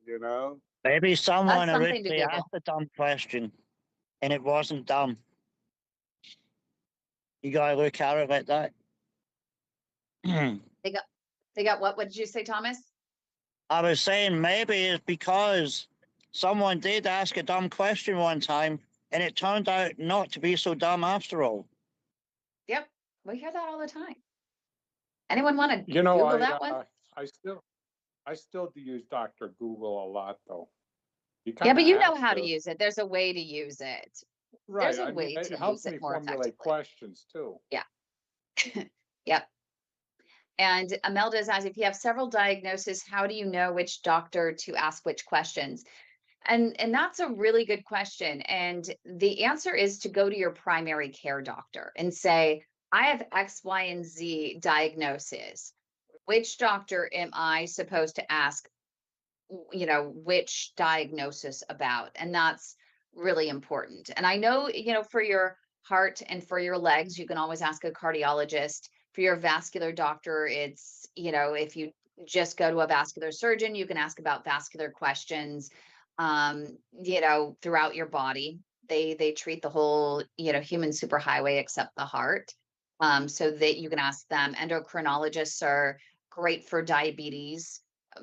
you know, Maybe That's someone something to originally Google. asked a dumb question and it wasn't dumb. You gotta look at it like that. They got what? What did you say, Thomas? I was saying maybe it's because someone did ask a dumb question one time and it turned out not to be so dumb after all. Yep. We hear that all the time. Anyone want to you know, Google that one? I still do use Dr. Google a lot though. You Yeah, kind but of you know have how to to, use it. There's a way to use it. right? There's a I mean, way it to helps use it me more formulate effectively. questions too. Yeah. Yep. And Imelda is asking, if you have several diagnoses, how do you know which doctor to ask which questions? And that's a really good question. And the answer is to go to your primary care doctor and say, I have X, Y, and Z diagnosis. Which doctor am I supposed to ask, which diagnosis about? And that's really important. And I know, for your heart and for your legs, you can always ask a cardiologist. For your vascular doctor, it's, if you just go to a vascular surgeon, you can ask about vascular questions, throughout your body. They treat the whole, human superhighway except the heart. So that you can ask them. Endocrinologists are great for diabetes.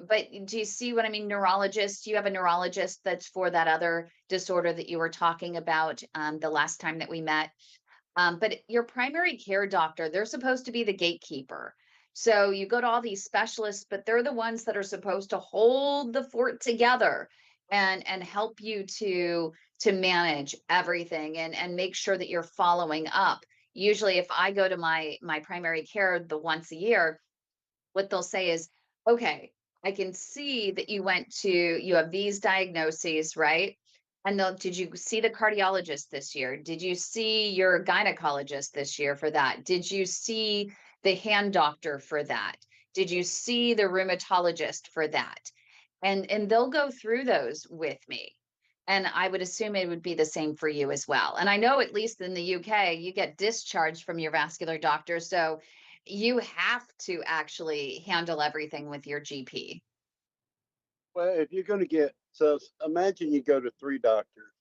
But do you see what I mean? Neurologist, you have a neurologist that's for that other disorder that you were talking about the last time that we met. But your primary care doctor, they're supposed to be the gatekeeper. So you go to all these specialists, but they're the ones that are supposed to hold the fort together and help you to manage everything and make sure that you're following up. Usually if I go to my primary care the once a year, what they'll say is, okay, I can see that you have these diagnoses, right? And did you see the cardiologist this year? Did you see your gynecologist this year for that? Did you see the hand doctor for that? Did you see the rheumatologist for that? And they'll go through those with me. And I would assume it would be the same for you as well. And I know at least in the UK, you get discharged from your vascular doctor. So you have to actually handle everything with your GP. well, if you're going to get So imagine you go to 3 doctors.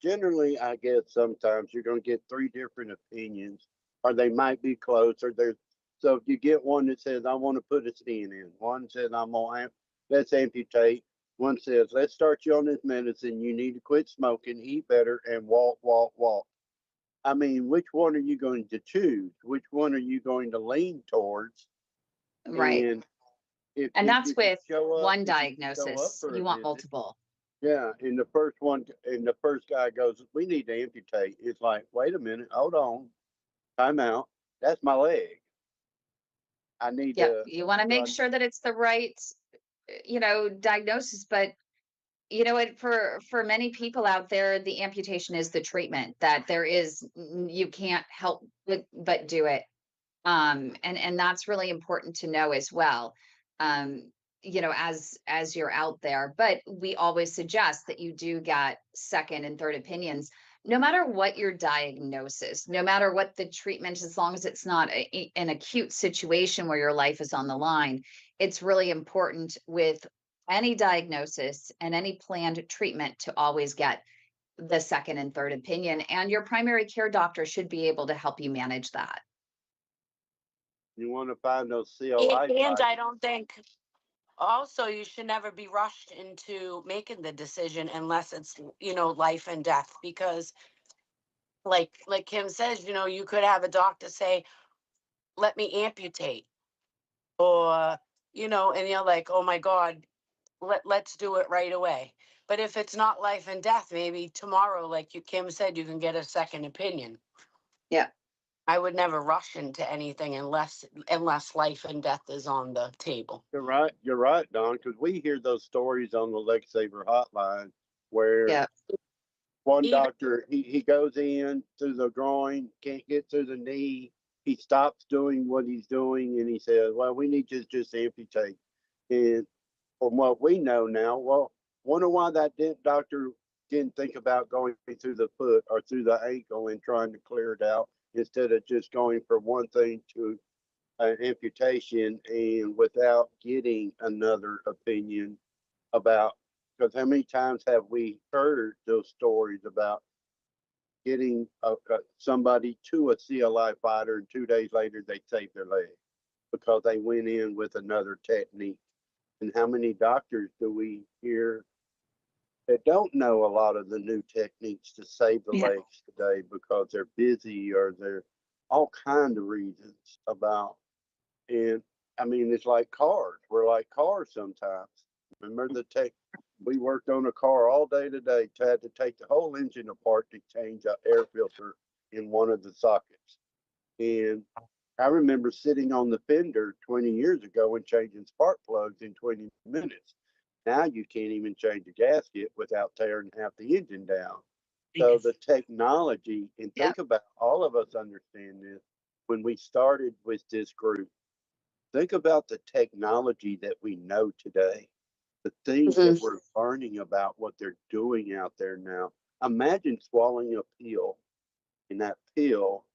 Generally, I guess sometimes you're going to get 3 different opinions, or they might be close, or there's, so if you get one that says, I want to put a stent in, one says, let's amputate, one says, let's start you on this medicine, you need to quit smoking, eat better, and walk, walk, walk. I mean, which one are you going to choose? Which one are you going to lean towards? Right. And And if that's you with show up, one if you show up diagnosis. for You a want visit, multiple. yeah, and the first guy goes, we need to amputate. It's like, wait a minute, hold on, time out. That's my leg. I need Yep. to You want to make run. sure that it's the right, diagnosis. But you know what, for many people out there, the amputation is the treatment, that there is, you can't help but do it. And that's really important to know as well. As you're out there, but we always suggest that you do get second and third opinions, no matter what your diagnosis, no matter what the treatment, as long as it's not an acute situation where your life is on the line. It's really important with any diagnosis and any planned treatment to always get the second and third opinion, and your primary care doctor should be able to help you manage that. You want to find those And, CLI and I fighters. don't think also you should never be rushed into making the decision unless it's, life and death. Because like Kim says, you could have a doctor say, let me amputate, or, and you're like, oh my God, let's do it right away. But if it's not life and death, maybe tomorrow, like Kim said, you can get a second opinion. Yeah. I would never rush into anything unless life and death is on the table. You're right, Don, because we hear those stories on the Lexaver hotline where Yeah. one Even doctor, he goes in through the groin, can't get through the knee. He stops doing what he's doing and he says, well, we need to just amputate. And from what we know now, well, wonder why that doctor didn't think about going through the foot or through the ankle and trying to clear it out instead of just going from one thing to an amputation and without getting another opinion about, because how many times have we heard those stories about getting somebody to a CLI fighter and 2 days later they saved their leg because they went in with another technique? And how many doctors do we hear that don't know a lot of the new techniques to save the Yeah. legs today because they're busy or they're all kind of reasons about. And I mean, it's like cars. We're like cars sometimes. Remember we worked on a car all day today, had to take the whole engine apart to change an air filter in one of the sockets. And I remember sitting on the fender 20 years ago and changing spark plugs in 20 minutes. Now you can't even change a gasket without tearing half the engine down. So the technology, and Yeah. think about, all of us understand this. When we started with this group, think about the technology that we know today, the things Mhm. that we're learning about what they're doing out there now. Imagine swallowing a pill and that pill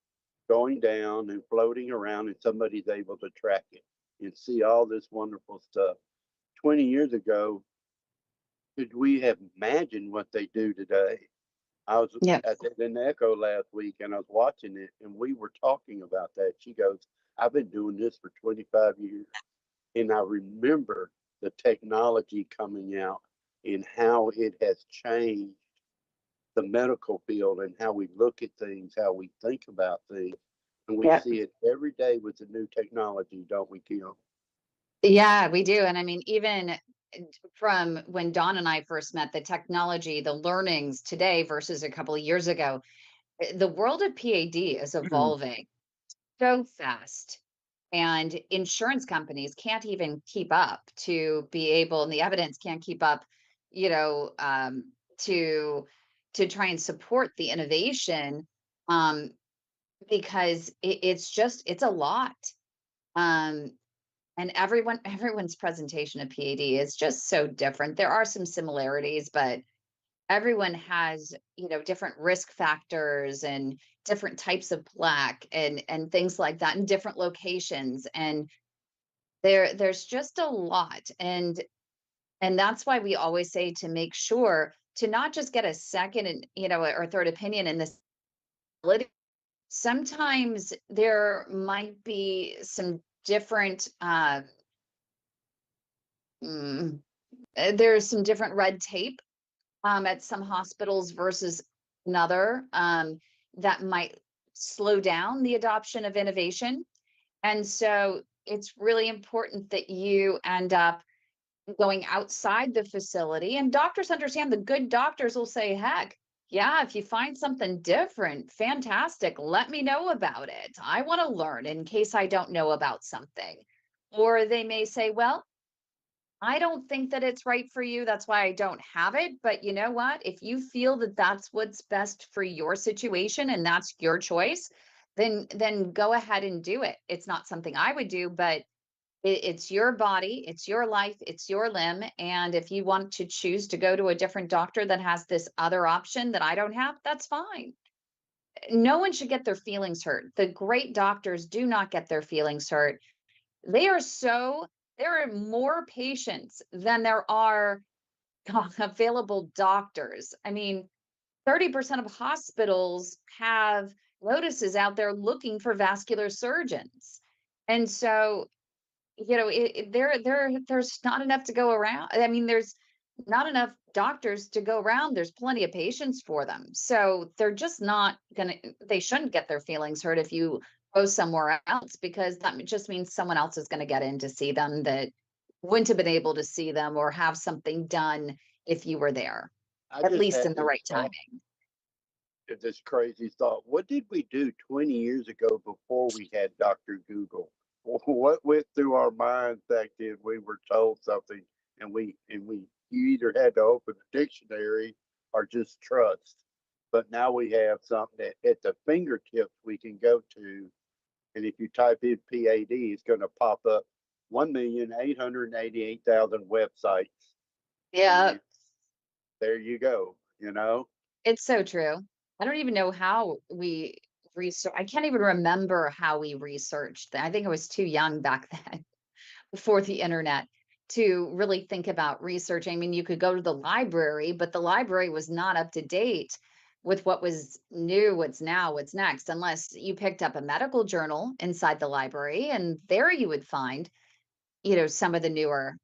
going down and floating around and somebody's able to track it and see all this wonderful stuff. 20 years ago, could we have imagined what they do today? I was Yeah. at an Echo last week and I was watching it and we were talking about that. She goes, I've been doing this for 25 years. And I remember the technology coming out and how it has changed the medical field and how we look at things, how we think about things. And we Yeah. see it every day with the new technology, don't we, Kim? Yeah, we do. And I mean, even from when Dawn and I first met, the technology, the learnings today versus a couple of years ago, the world of PAD is evolving so fast. And insurance companies can't even keep up to be able, and the evidence can't keep up, you know, to try and support the innovation, um, because it's a lot. Um, and everyone's presentation of PAD is just so different. There are some similarities, but everyone has, different risk factors and different types of plaque and things like that in different locations. And there's just a lot. And And that's why we always say to make sure to not just get a second and, or third opinion in this. Sometimes there might be some different, mm, there's some different red tape at some hospitals versus another, that might slow down the adoption of innovation. And so it's really important that you end up going outside the facility, and doctors understand. The good doctors will say, heck, yeah, if you find something different, fantastic, let me know about it. I want to learn in case I don't know about something. Or they may say, well, I don't think that it's right for you. That's why I don't have it. But you know what? If you feel that that's what's best for your situation and that's your choice, then go ahead and do it. It's not something I would do, but it's your body, it's your life, it's your limb. And if you want to choose to go to a different doctor that has this other option that I don't have, that's fine. No one should get their feelings hurt. The great doctors do not get their feelings hurt. They are so, there are more patients than there are available doctors. I mean, 30% of hospitals have notices out there looking for vascular surgeons. And so there's not enough to go around. I mean, there's not enough doctors to go around. There's plenty of patients for them. So they're just not they shouldn't get their feelings hurt if you go somewhere else, because that just means someone else is going to get in to see them that wouldn't have been able to see them or have something done if you were there, I at just least had in the this right thought, timing. this crazy thought. What did we do 20 years ago before we had Dr. Google? What went through our minds back then? We were told something, and you either had to open a dictionary or just trust. But now we have something that at the fingertips we can go to, and if you type in PAD, it's going to pop up 1,888,000 websites. Yeah, And there you go. it's so true. I don't even know how we research. I can't even remember how we researched. I think I was too young back then, before the internet, to really think about researching. I mean, you could go to the library, but the library was not up to date with what was new, what's now, what's next, unless you picked up a medical journal inside the library, and there you would find, some of the newer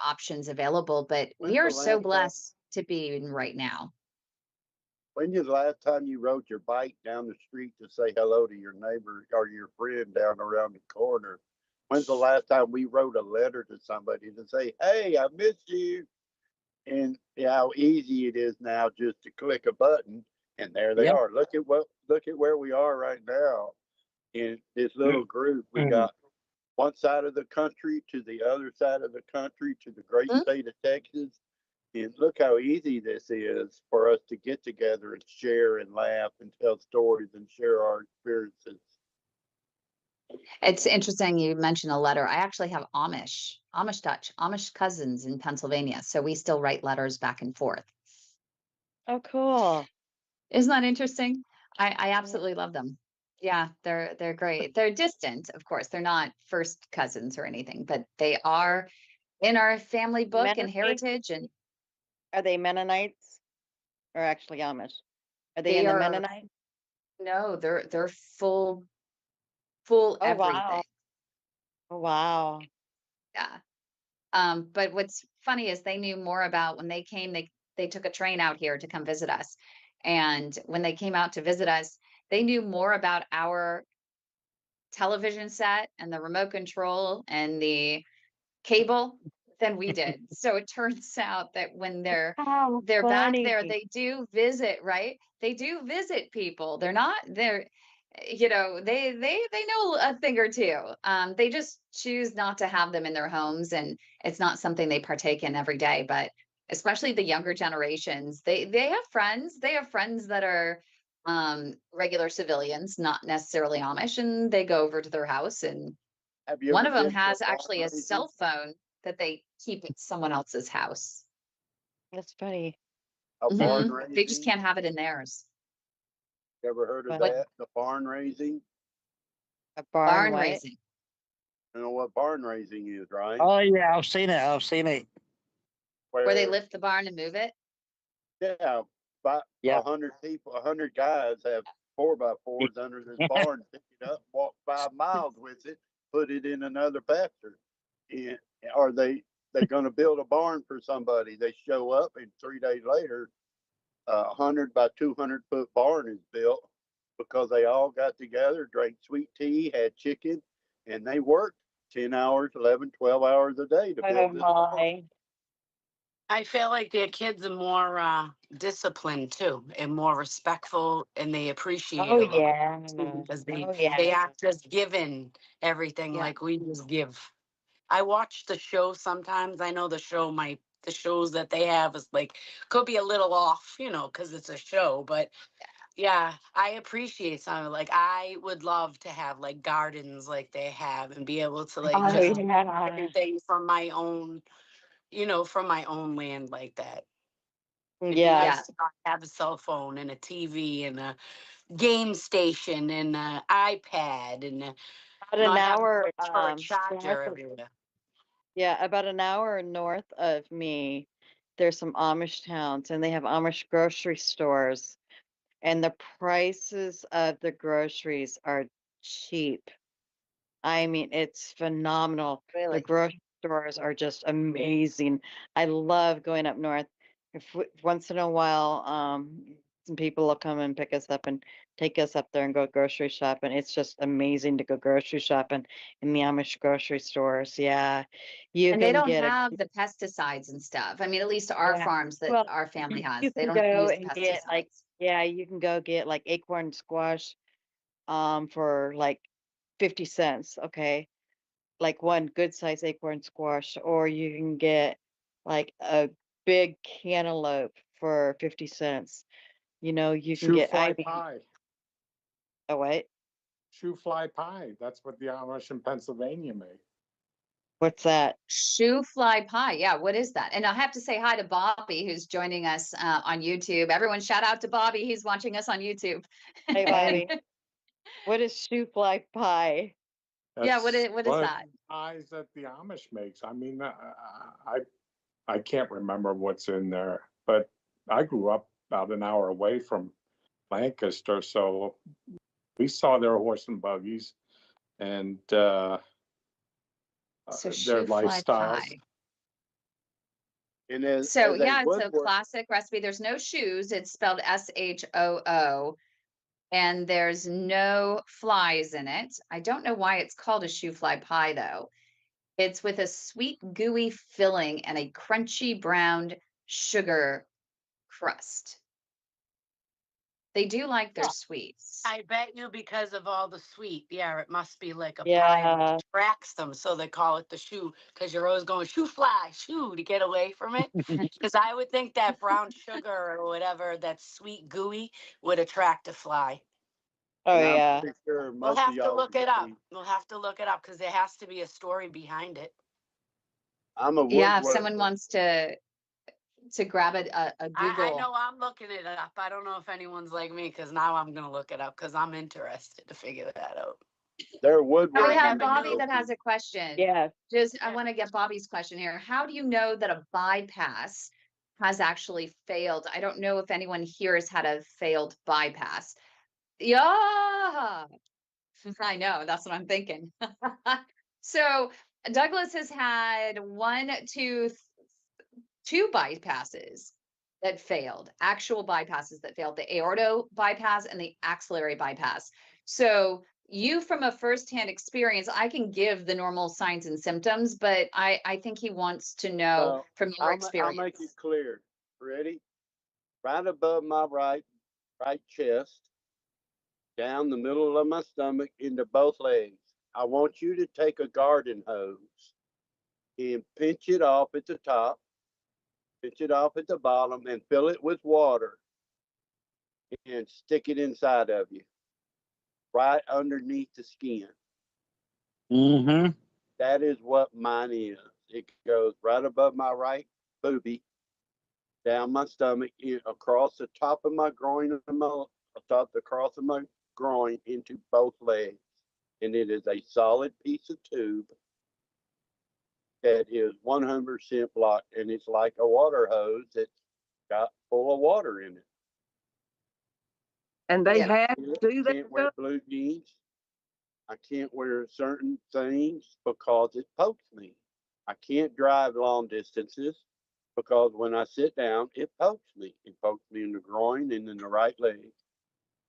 options available. But we When's are the so last time? blessed to be in right now. When was the last time you rode your bike down the street to say hello to your neighbor or your friend down around the corner? When's the last time we wrote a letter to somebody to say, "Hey, I miss you"? And how easy it is now just to click a button and there they Yep. are. Look at where we are right now in this little group. We got one side of the country to the other side of the country to the great Mhm. state of Texas. And look how easy this is for us to get together and share and laugh and tell stories and share our experiences. It's interesting you mentioned a letter. I actually have Amish cousins in Pennsylvania, so we still write letters back and forth. Oh, cool. Isn't that interesting? I Yeah. absolutely love them. Yeah, they're great. They're distant, of course. They're not first cousins or anything, but they are in our family book and Mennonite? heritage, and Are they Mennonites or actually Amish? Are they in they the are Mennonite? no, they're full Oh, everything. wow. Oh, wow. Yeah. But what's funny is they knew more about when they came, they took a train out here to come visit us. And when they came out to visit us, they knew more about our television set and the remote control and the cable than we did. So it turns out that when How they're back funny. there, they do visit, right? They do visit people. They're they know a thing or two. They just choose not to have them in their homes, and it's not something they partake in every day. But especially the younger generations, they have friends. They have friends that are regular civilians, not necessarily Amish, and they go over to their house, and Have you one ever of them been to a has barn actually a raising? cell phone that they keep at someone else's house. That's funny. A barn They just raising? can't have it in theirs. You ever heard of But What that? The barn raising? a barn barn what? raising? You know what barn raising is, right? Oh yeah, I've seen it. I've seen it. Where they where, lift the barn and move it? yeah, about Yeah. 100 people, 100 guys have 4x4s under this barn, pick it up, walk 5 miles with it, put it in another pasture. And are they going to build a barn for somebody? They show up, and 3 days later, 100 by 200 foot barn is built because they all got together, drank sweet tea, had chicken, and they worked 10 hours, 11, 12 hours a day to Oh build this barn. my. I feel like their kids are more disciplined too, and more respectful, and they appreciate Oh it more yeah. because Oh they yeah. aren't just given everything Yeah. like we just give. I watch the show sometimes. I know the shows that they have is like could be a little off, because it's a show, but yeah, I appreciate some of it. Like I would love to have like gardens like they have and be able to like Oh just yeah. everything from my own, from my own land like that. It'd be Yeah. nice to not have a cell phone and a TV and a game station and an iPad and About an not having to hour look for a north charger of, everywhere. yeah, about an hour north of me, there's some Amish towns and they have Amish grocery stores, and the prices of the groceries are cheap. I mean, it's phenomenal. The Really? grocery stores are just amazing. I love going up north. If once in a while, some people will come and pick us up and take us up there and go grocery shopping. It's just amazing to go grocery shopping in the Amish grocery stores. Yeah, you And they can don't get a, have the pesticides and stuff. I mean, at least our yeah. farms that Well, our family you has, they can don't go use and get like, pesticides. yeah, you can go get like acorn squash, for like 50 cents. Okay, like one good size acorn squash, or you can get like a big cantaloupe for 50 cents. You can Shoe get, fly I mean, pie. oh, what? Shoe fly pie. That's what the Amish in Pennsylvania make. What's that? Shoe fly pie. Yeah, what is that? And I have to say hi to Bobby, who's joining us on YouTube. Everyone, shout out to Bobby. He's watching us on YouTube. Hey, And Bobby, what is shoe fly pie? yeah, That's what is one of that? the pies that the Amish makes. I mean, I can't remember what's in there, but I grew up about an hour away from Lancaster, so we saw their horse and buggies and So their shoe fly lifestyles. pie. And So as a yeah, it's a woodworker, classic recipe. There's no shoes. It's spelled Shoo, and there's no flies in it. I don't know why it's called a shoe fly pie though. It's with a sweet, gooey filling and a crunchy browned sugar crust. They do like their Well, sweets. I bet you because of all the sweet. Yeah, it must be like a pie Yeah. that attracts them, so they call it the shoe because you're always going shoe fly, shoe to get away from it. Because I would think that brown sugar or whatever, that sweet gooey, would attract a fly. Oh, and I'm yeah. pretty sure We'll most of have to y'all look can it up. see, We'll have to look it up because there has to be a story behind it. I'm a Yeah, if someone woodworker. wants to grab a I Google. know I'm looking it up. I don't know if anyone's like me because now I'm gonna look it up because I'm interested to figure that out. They're And we I have woodworking never Bobby knew. that has specialties. a question. Yeah. Just, I Yeah. want to get Bobby's question here. How do you know that a bypass has actually failed? I don't know if anyone here has had a failed bypass. Yeah, I know. That's what I'm thinking. So Douglas has had two bypasses that failed, actual bypasses that failed, the aorto bypass and the axillary bypass. So you, from a firsthand experience, I can give the normal signs and symptoms, but I think he wants to know Well, from your I'll make it experience. clear. Ready? Right above my right chest, down the middle of my stomach, into both legs. I want you to take a garden hose and pinch it off at the top, pinch it off at the bottom, and fill it with water and stick it inside of you, right underneath the skin. Mm-hmm. That is what mine is. It goes right above my right boobie, down my stomach, across the top of my groin, across of my groin into both legs. And it is a solid piece of tube. that is 100% blocked, and it's like a water hose that's got full of water in it. And they Yep. had I to do that can't wear stuff? blue jeans. I can't wear certain things because it pokes me. I can't drive long distances because when I sit down, it pokes me. It pokes me in the groin and in the right leg.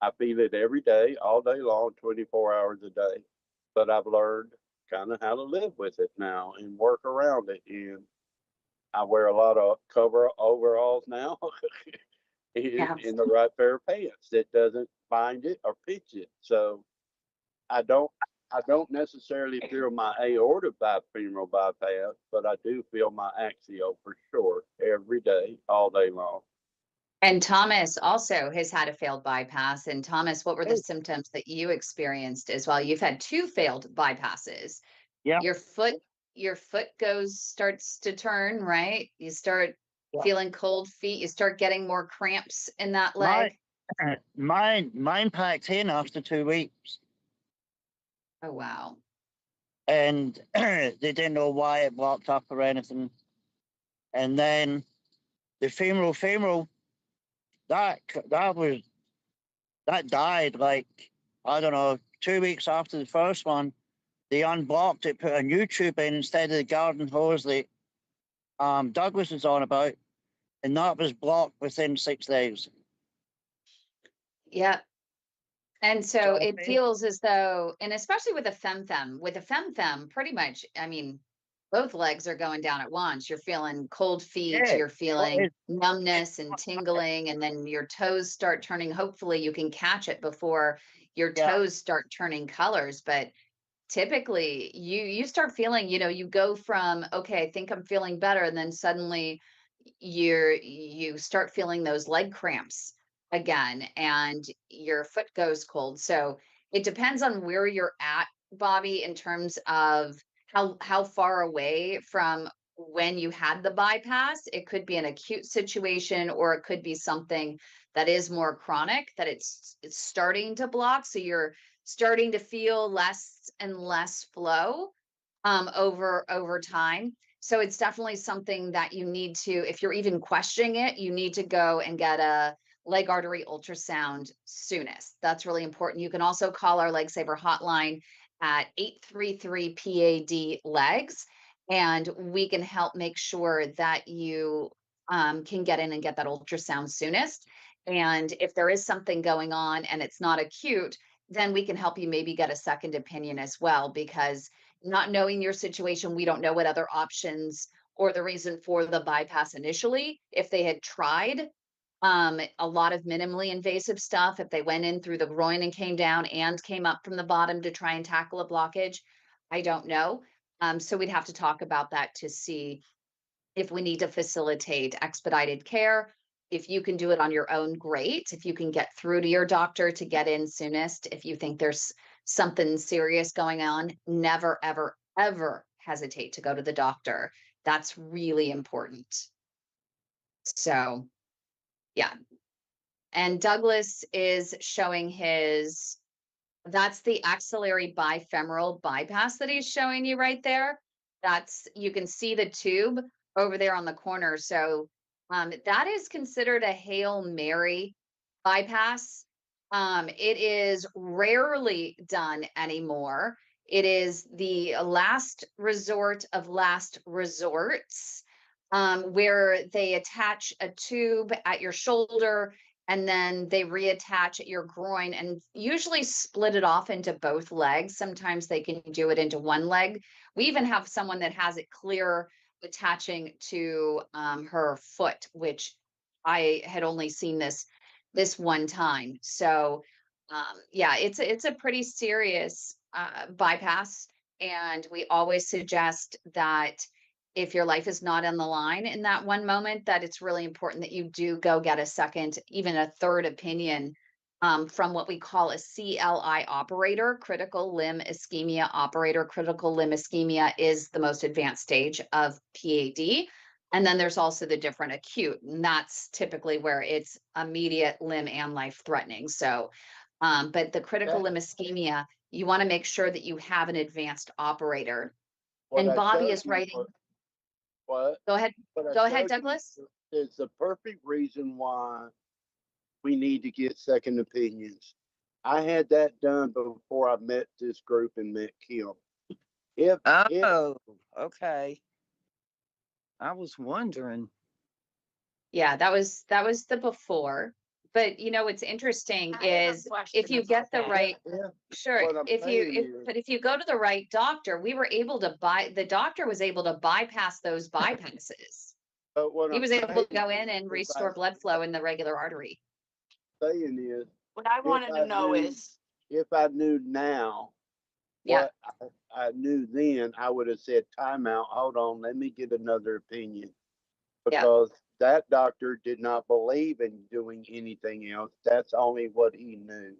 I feel it every day, all day long, 24 hours a day. But I've learned kind of how to live with it now and work around it. And I wear a lot of cover overalls now Yeah. in the right pair of pants that doesn't bind it or pinch it. So I don't I don't necessarily feel my aorta femoral bypass, but I do feel my axial for sure every day, all day long. And Thomas also has had a failed bypass. And Thomas, what were the Oh, symptoms that you experienced as well? You've had two failed bypasses. yeah, Your foot, your foot starts to turn, right? You start yeah. feeling cold feet. You start getting more cramps in that My, leg. mine packed in after 2 weeks, Oh, wow. and they didn't know why it blocked up or anything. And then the femoral, that that died like, I don't know, 2 weeks after the first one. They unblocked it, put a new tube in instead of the garden hose that Douglas was on about, and that was blocked within 6 days. Yeah. And so So it feels as though, and especially with a fem, pretty much, I mean, both legs are going down at once. You're feeling cold feet, yeah, you're feeling it's, numbness and tingling, and then your toes start turning. Hopefully, you can catch it before your yeah, toes start turning colors. But typically, you start feeling, you go from, okay, I think I'm feeling better, and then suddenly you start feeling those leg cramps again and your foot goes cold. So it depends on where you're at, Bobby, in terms of how far away from when you had the bypass. It could be an acute situation, or it could be something that is more chronic, that it's starting to block, so you're starting to feel less and less flow over time. So it's definitely something that you need to, if you're even questioning it, you need to go and get a leg artery ultrasound soonest. That's really important. You can also call our Leg Saver hotline at 833 PAD legs, and we can help make sure that you can get in and get that ultrasound soonest. And if there is something going on and it's not acute, then we can help you maybe get a second opinion as well, because not knowing your situation, we don't know what other options or the reason for the bypass initially. If they had tried a lot of minimally invasive stuff, if they went in through the groin and came down and came up from the bottom to try and tackle a blockage, I don't know. So we'd have to talk about that to see if we need to facilitate expedited care. If you can do it on your own, great. If you can get through to your doctor to get in soonest, if you think there's something serious going on, never, ever, ever hesitate to go to the doctor. That's really important. So, yeah. And Douglas is showing that's the axillary bifemoral bypass that he's showing you right there. You can see the tube over there on the corner. So that is considered a Hail Mary bypass. It is rarely done anymore. It is the last resort of last resorts, where they attach a tube at your shoulder and then they reattach at your groin and usually split it off into both legs. Sometimes they can do it into one leg. We even have someone that has it clear attaching to her foot, which I had only seen this one time. So yeah, it's a pretty serious bypass, and we always suggest that if your life is not on the line in that one moment, that it's really important that you do go get a second, even a third opinion from what we call a CLI operator, critical limb ischemia operator. Critical limb ischemia is the most advanced stage of PAD. And then there's also the different acute, and that's typically where it's immediate limb and life threatening. So, but the critical That limb ischemia, you want to make sure that you have an advanced operator. what And I Bobby showed is you writing. What? Go ahead. But I Go ahead, told you, Douglas. it's the perfect reason why we need to get second opinions. I had that done before I met this group and met Kim. If Oh, okay. I was wondering. Yeah, that was the before. But you know what's interesting I have a is if question you get about the that. right, yeah, sure, what I'm if you saying if is, but if you go to the right doctor, we were able to the doctor was able to bypass those bypasses. but what He I'm was able saying to go in and if I restore blood flow in the regular artery. saying is, What I if wanted I to know knew, is, if I knew now Yeah, what I knew then, I would have said, time out, hold on, let me get another opinion. yeah. Because that doctor did not believe in doing anything else. That's only what he knew.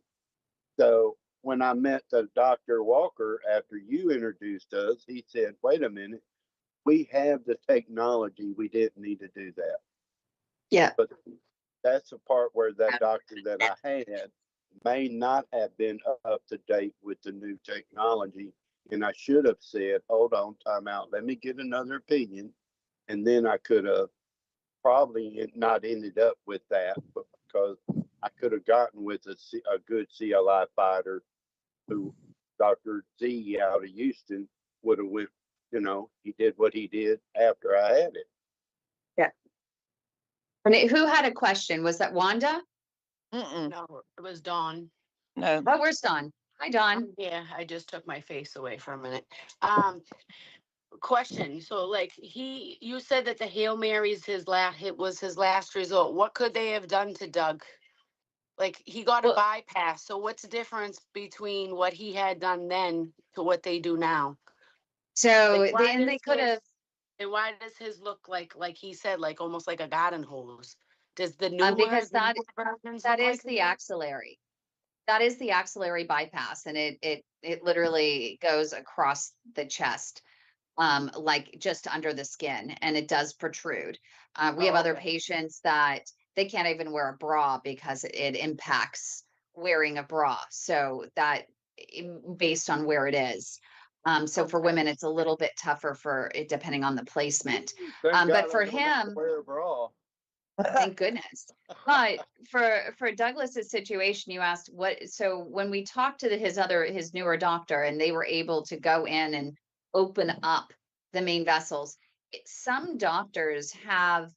So when I met the Dr. Walker after you introduced us, he said, wait a minute, we have the technology. We didn't need to do that. Yeah. But that's the part where that doctor that I had may not have been up to date with the new technology. And I should have said, hold on, time out, let me get another opinion. And then I could have probably not ended up with that, but because I could have gotten with a good CLI fighter who Dr. Z out of Houston would have went, he did what he did after I had it. Yeah. And who had a question? Was that Wanda? Mm-mm. no, it was Dawn. No. Oh, where's Dawn? Hi, Dawn. Yeah, I just took my face away for a minute. Question. So like you said that the Hail Mary's his last hit was his last resort. What could they have done to Doug? Like he got a Well, bypass. So what's the difference between what he had done then to what they do now? so Like why and does they could his have. and why does his look like he said, like almost like a garden hose? Does the newer Because the newer versions that look is like the that? axillary. That is the axillary bypass, and it literally goes across the chest, like just under the skin, and it does protrude. We have Oh, other okay. patients that they can't even wear a bra because it impacts wearing a bra. So that based on where it is. So for Okay. women, it's a little bit tougher for it depending on the placement. Thank God But I for don't have to him, wear a bra. thank goodness. But for Douglas's situation, you asked what. So when we talked to his newer doctor, and they were able to go in and open up the main vessels, some doctors have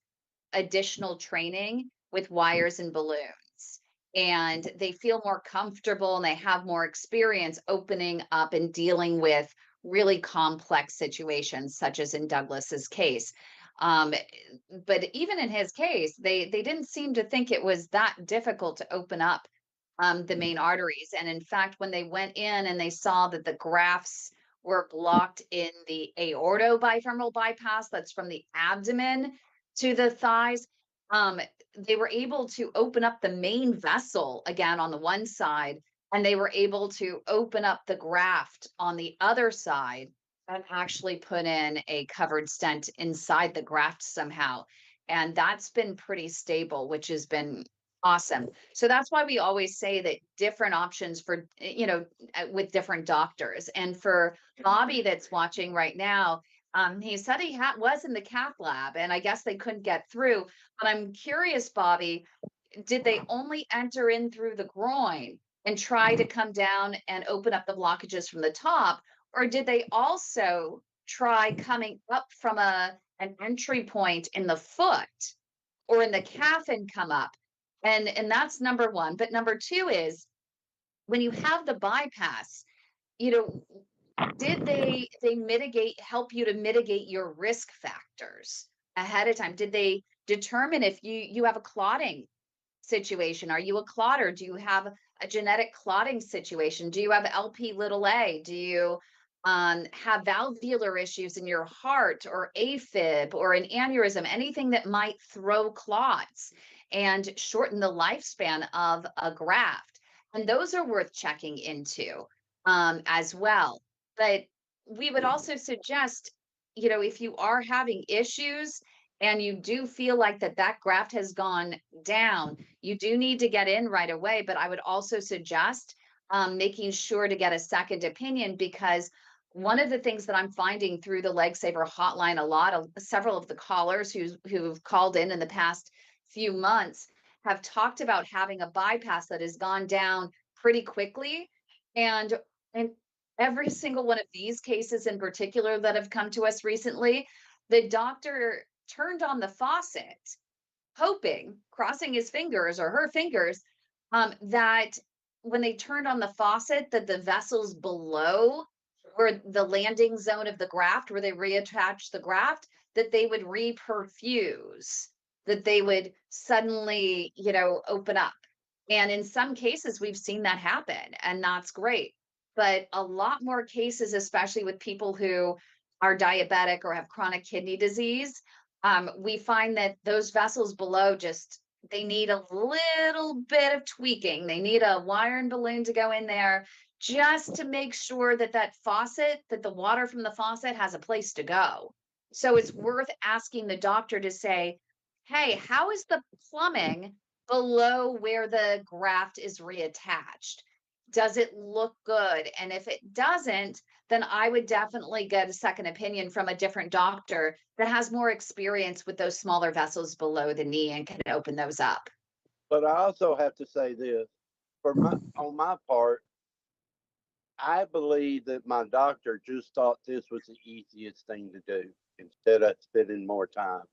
additional training with wires and balloons, and they feel more comfortable and they have more experience opening up and dealing with really complex situations, such as in Douglas's case. Um, but even in his case, they didn't seem to think it was that difficult to open up the main arteries. And in fact, when they went in and they saw that the grafts were blocked in the aortobifemoral bypass, that's from the abdomen to the thighs, um, they were able to open up the main vessel again on the one side, and they were able to open up the graft on the other side and actually put in a covered stent inside the graft somehow. And that's been pretty stable, which has been awesome. So that's why we always say that different options for, with different doctors. And for Bobby that's watching right now, he said he was in the cath lab, and I guess they couldn't get through. But I'm curious, Bobby, did they only enter in through the groin and try to come down and open up the blockages from the top? Or did they also try coming up from an entry point in the foot or in the calf and come up? And that's number one. But number two is when you have the bypass, you know, did they help you to mitigate your risk factors ahead of time? Did they determine if you have a clotting situation? Are you a clotter? Do you have a genetic clotting situation? Do you have LP little a? Do you have valvular issues in your heart or AFib or an aneurysm, anything that might throw clots and shorten the lifespan of a graft? And those are worth checking into as well. But we would also suggest, if you are having issues and you do feel like that graft has gone down, you do need to get in right away. But I would also suggest making sure to get a second opinion, because one of the things that I'm finding through the Leg Saver hotline, a lot of several of the callers who've called in the past few months have talked about having a bypass that has gone down pretty quickly. And every single one of these cases in particular that have come to us recently, the doctor turned on the faucet, hoping, crossing his fingers or her fingers, that when they turned on the faucet, that the vessels below where the landing zone of the graft, where they reattach the graft, that they would reperfuse, that they would suddenly, open up. And in some cases, we've seen that happen, and that's great. But a lot more cases, especially with people who are diabetic or have chronic kidney disease, we find that those vessels below just they need a little bit of tweaking. They need a wire and balloon to go in there just to make sure that that the water from the faucet has a place to go. So it's worth asking the doctor to say, hey, how is the plumbing below where the graft is reattached? Does it look good? And if it doesn't, then I would definitely get a second opinion from a different doctor that has more experience with those smaller vessels below the knee and can open those up. But I also have to say this, on my part, I believe that my doctor just thought this was the easiest thing to do instead of spending more time.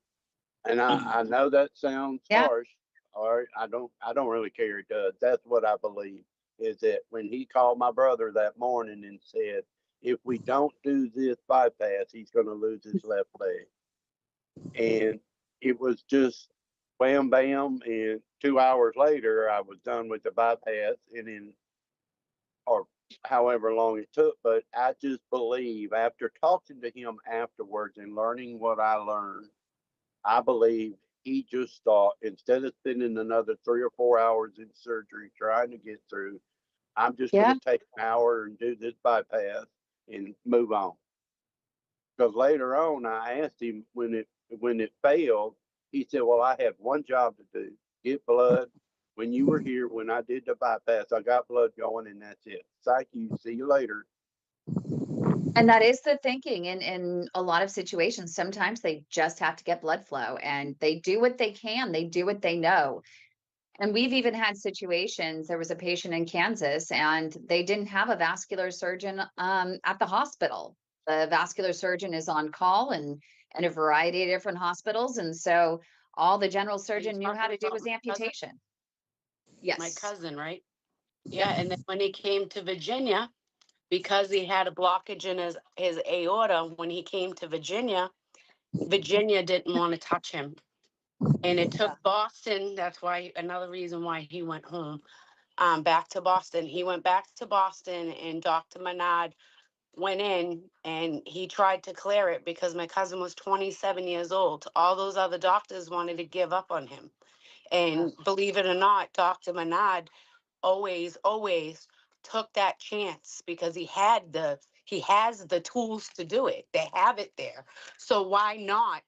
And I know that sounds Yeah. harsh, or I don't really care. It does. That's what I believe is that when he called my brother that morning and said, if we don't do this bypass, he's going to lose his left leg. And it was just wham bam. And 2 hours later, I was done with the bypass and in, or however long it took. But I just believe after talking to him afterwards and learning what I learned, I believe he just thought instead of spending another 3 or 4 hours in surgery trying to get through, I'm just going Yeah. to take an hour and do this bypass and move on. Because later on, I asked him when it failed, he said, "Well, I had one job to do: get blood. When you were here, when I did the bypass, I got blood going, and that's it. Thank you. See you later." And that is the thinking in a lot of situations. Sometimes they just have to get blood flow and they do what they can, they do what they know. And we've even had situations. There was a patient in Kansas and they didn't have a vascular surgeon at the hospital. The vascular surgeon is on call and a variety of different hospitals. And so all the general Are you surgeon knew how talking to do about was my cousin? amputation. My Yes. cousin, right? Yeah, Yep. and then when he came to Virginia, because he had a blockage in his aorta, when he came to Virginia, Virginia didn't want to touch him. And it took Boston, that's why another reason why he went home, back to Boston. He went back to Boston and Dr. Menard went in and he tried to clear it because my cousin was 27 years old. All those other doctors wanted to give up on him. And believe it or not, Dr. Menard always took that chance because he has the tools to do it. They have it there. So why not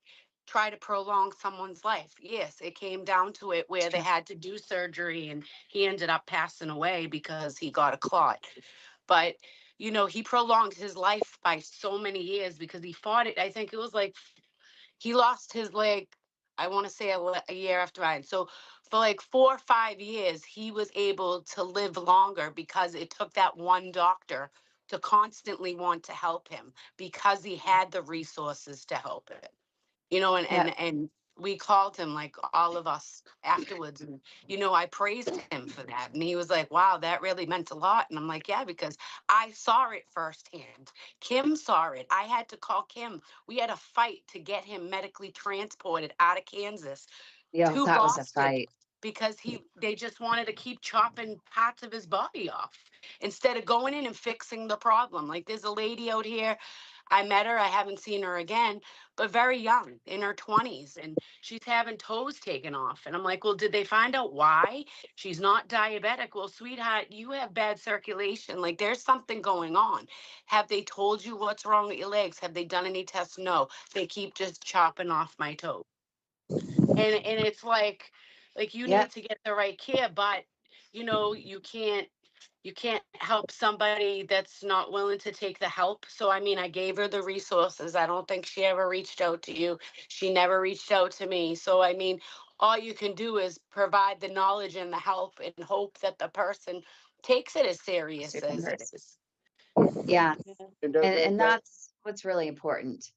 try to prolong someone's life? Yes, it came down to it where they had to do surgery and he ended up passing away because he got a clot. But he prolonged his life by so many years because he fought it. I think it was like he lost his leg, I want to say a year after mine. So for like 4 or 5 years, he was able to live longer because it took that one doctor to constantly want to help him because he had the resources to help him. And Yeah. and we called him, like all of us afterwards, and I praised him for that, and he was like, wow, that really meant a lot. And I'm like, yeah, because I saw it firsthand. Kim saw it. I had to call Kim. We had a fight to get him medically transported out of Kansas Yeah, to that was a Boston fight. because they just wanted to keep chopping parts of his body off instead of going in and fixing the problem. Like there's a lady out here, I met her, I haven't seen her again, but very young, in her 20s, and she's having toes taken off. And I'm like, well, did they find out why? She's not diabetic. Well, sweetheart, you have bad circulation. Like there's something going on. Have they told you what's wrong with your legs? Have they done any tests? No. They keep just chopping off my toes. And it's like you Yeah. need to get the right care, but you can't you can't help somebody that's not willing to take the help. So, I mean, I gave her the resources. I don't think she ever reached out to you. She never reached out to me. So, I mean, all you can do is provide the knowledge and the help and hope that the person takes it as serious Super as nerd. it is. Yeah. Yeah. And does that And go, that's what's really important.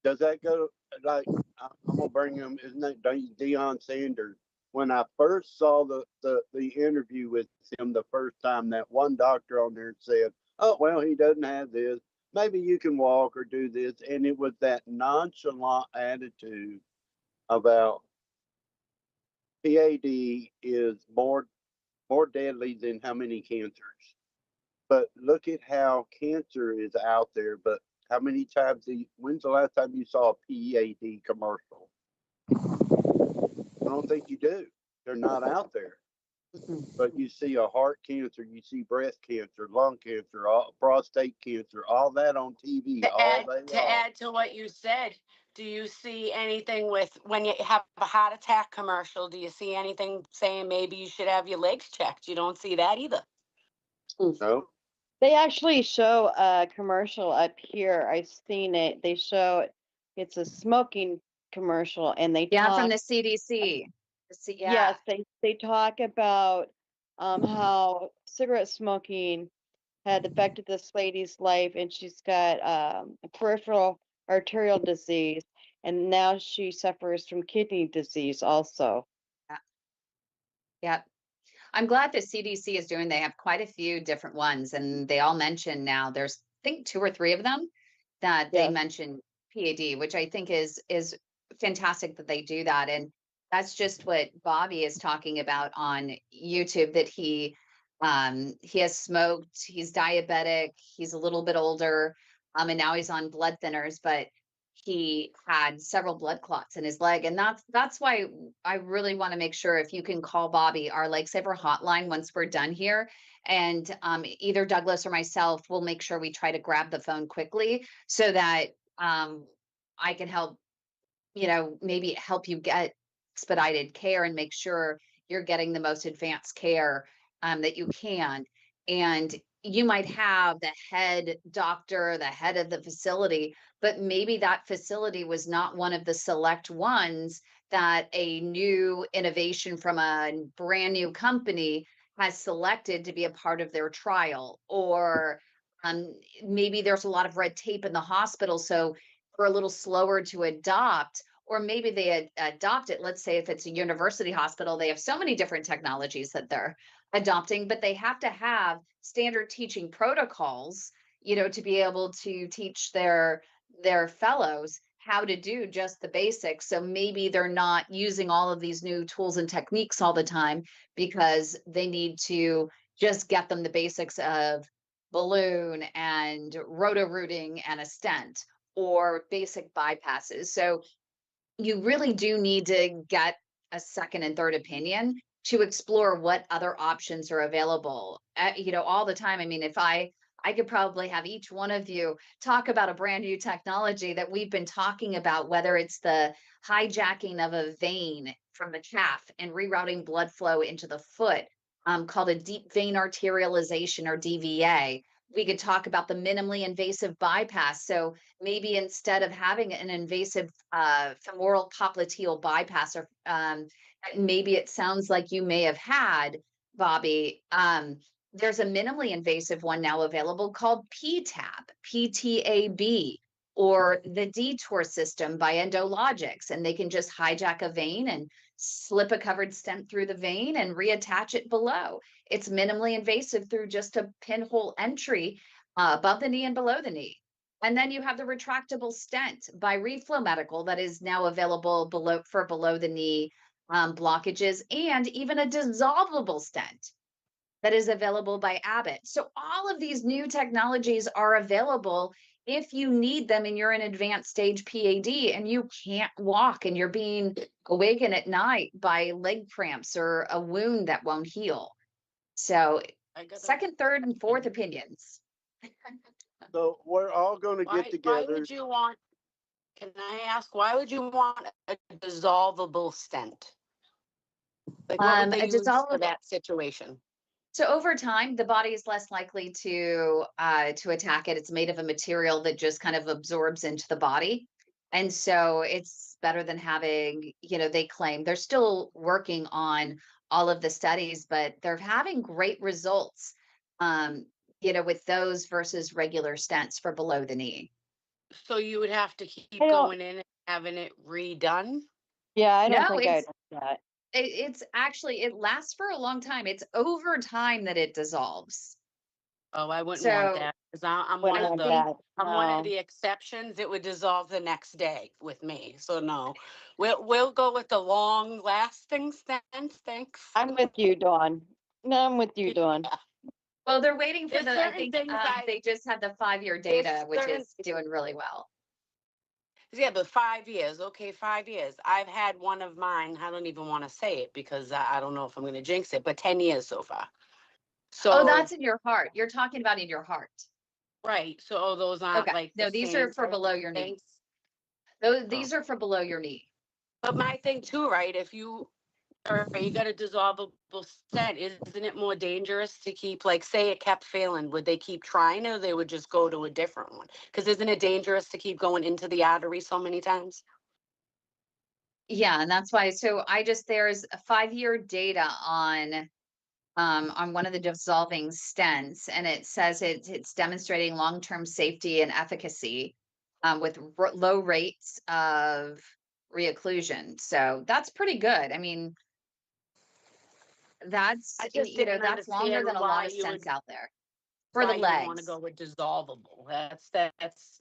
does that go like I'm gonna bring him? Isn't that Deion Sanders? When I first saw the interview with him the first time, that one doctor on there said, "Oh well, he doesn't have this. Maybe you can walk or do this," and it was that nonchalant attitude about PAD is more deadly than how many cancers. But look at how cancer is out there. But how many times? When's the last time you saw a PAD commercial? I don't think you do. They're not out there. Mhm. But you see a heart cancer, you see breast cancer, lung cancer, prostate cancer, all that on TV all day To long. add to what you said, do you see anything with when you have a heart attack commercial? Do you see anything saying maybe you should have your legs checked? You don't see that either. No, They actually show a commercial up here. I've seen it. They show it's a smoking commercial and they Yeah, from talk, the CDC. Yeah. yes, they talk about how cigarette smoking had affected this lady's life and she's got a peripheral arterial disease and now she suffers from kidney disease also. Yeah. Yeah. I'm glad the CDC is doing, they have quite a few different ones and they all mention now there's I think two or three of them that they Yes. mention PAD, which I think is fantastic that they do that. And that's just what Bobby is talking about on YouTube, that he has smoked, he's diabetic, he's a little bit older, and now he's on blood thinners, but he had several blood clots in his leg. And that's why I really want to make sure if you can call Bobby, our Lifesaver hotline, once we're done here. And either Douglas or myself will make sure we try to grab the phone quickly so that I can help, maybe help you get expedited care and make sure you're getting the most advanced care that you can. And you might have the head doctor, the head of the facility, but maybe that facility was not one of the select ones that a new innovation from a brand new company has selected to be a part of their trial. Or maybe there's a lot of red tape in the hospital. So we're a little slower to adopt, or maybe they adopt it. Let's say if it's a university hospital, they have so many different technologies that they're adopting, but they have to have standard teaching protocols, to be able to teach their fellows how to do just the basics. So maybe they're not using all of these new tools and techniques all the time because they need to just get them the basics of balloon and roto-rooting and a stent or basic bypasses. So you really do need to get a second and third opinion to explore what other options are available. All the time. I mean, if I could probably have each one of you talk about a brand new technology that we've been talking about, whether it's the hijacking of a vein from the calf and rerouting blood flow into the foot, called a deep vein arterialization, or DVA. We could talk about the minimally invasive bypass. So maybe instead of having an invasive femoral popliteal bypass, or maybe it sounds like you may have had, Bobby, there's a minimally invasive one now available called PTAB, PTAB, or the detour system by Endologics. And they can just hijack a vein and slip a covered stent through the vein and reattach it below. It's minimally invasive through just a pinhole entry above the knee and below the knee. And then you have the retractable stent by Reflow Medical that is now available below the knee blockages, and even a dissolvable stent that is available by Abbott. So all of these new technologies are available if you need them and you're in advanced stage PAD and you can't walk and you're being awakened at night by leg cramps or a wound that won't heal. So I got second, third, and fourth opinions. so we're all going to get why together. would you want, can I ask, why would you want a dissolvable stent? Like, what would A they use for dissolvable that situation? So over time, the body is less likely to attack it. It's made of a material that just kind of absorbs into the body. And so it's better than having, they claim they're still working on all of the studies, but they're having great results, um, with those versus regular stents for below the knee. So you would have to keep I don't, going in and having it redone? yeah, I don't No, think I'd do that. it's actually, it lasts for a long time. It's over time that it dissolves. Oh, I wouldn't want So that, because I'm Wouldn't one of I want the, think, that. I'm one of No, the exceptions. It would dissolve the next day with me, so no. We'll go with the long lasting stents, thanks. I'm with you, Dawn. No, I'm with you, Dawn. Yeah. well, they're waiting for There's the, I certain think things they just had the 5-year there's data, which certain, is doing really well. yeah, but 5 years, okay, 5 years. I've had one of mine, I don't even want to say it because I don't know if I'm going to jinx it, but 10 years so far. Oh, So, that's in your heart. You're talking about in your heart. right, so those aren't Okay. like the No, these are same for type below of your knee. things. Oh. These are for below your knee. But my thing too, right, if you or you got a dissolvable stent, isn't it more dangerous to keep, like, say it kept failing, would they keep trying or they would just go to a different one? Because isn't it dangerous to keep going into the artery so many times? Yeah, and that's why. So there's a 5-year data on one of the dissolving stents, and it says it's demonstrating long-term safety and efficacy, with low rates of reocclusion. So that's pretty good. I mean, I just didn't that's longer understand than a lot of stents out there for the why you would want to legs. go with dissolvable.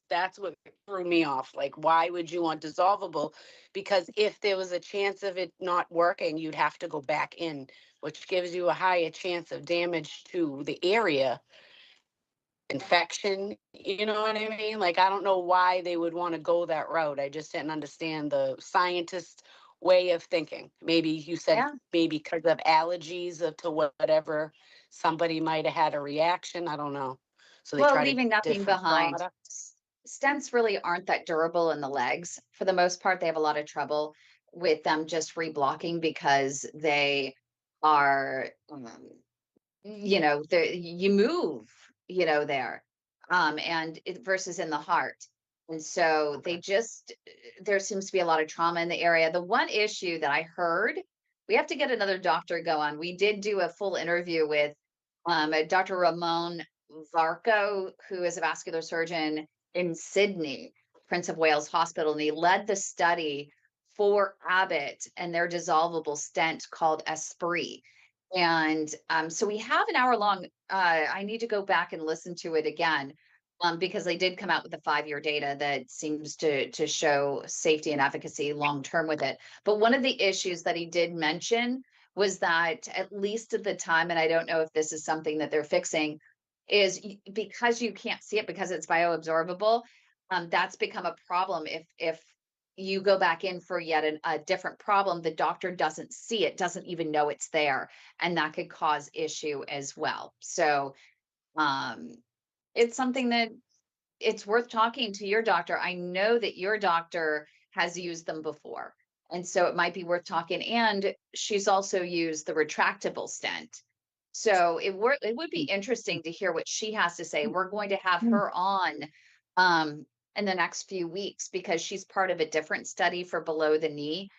That's what threw me off. Like, why would you want dissolvable? Because if there was a chance of it not working, you'd have to go back in, which gives you a higher chance of damage to the area, infection. You know what I mean? Like, I don't know why they would want to go that route. I just didn't understand the scientist way of thinking. Maybe you said Yeah. maybe because of allergies or to whatever, somebody might have had a reaction. I don't know. So they Well, tried a leaving nothing different behind. product. Stents really aren't that durable in the legs. For the most part, they have a lot of trouble with them just reblocking because they are, you move, there, and it versus in the heart. And so Okay. there seems to be a lot of trauma in the area. The one issue that I heard, we have to get another doctor go on. We did do a full interview with Dr. Ramon Varco, who is a vascular surgeon in Sydney, Prince of Wales Hospital, and he led the study for Abbott and their dissolvable stent called Esprit. And so we have an hour long. I need to go back and listen to it again, because they did come out with the 5-year data that seems to show safety and efficacy long term with it. But one of the issues that he did mention was that, at least at the time, and I don't know if this is something that they're fixing, is because you can't see it because it's bioabsorbable. That's become a problem. If you go back in for yet a different problem, the doctor doesn't see it, doesn't even know it's there, and that could cause issue as well. So um, it's something that it's worth talking to your doctor. I know that your doctor has used them before, and so it might be worth talking. And she's also used the retractable stent. So it would be interesting to hear what she has to say. We're going to have her on um, in the next few weeks because she's part of a different study for below the knee.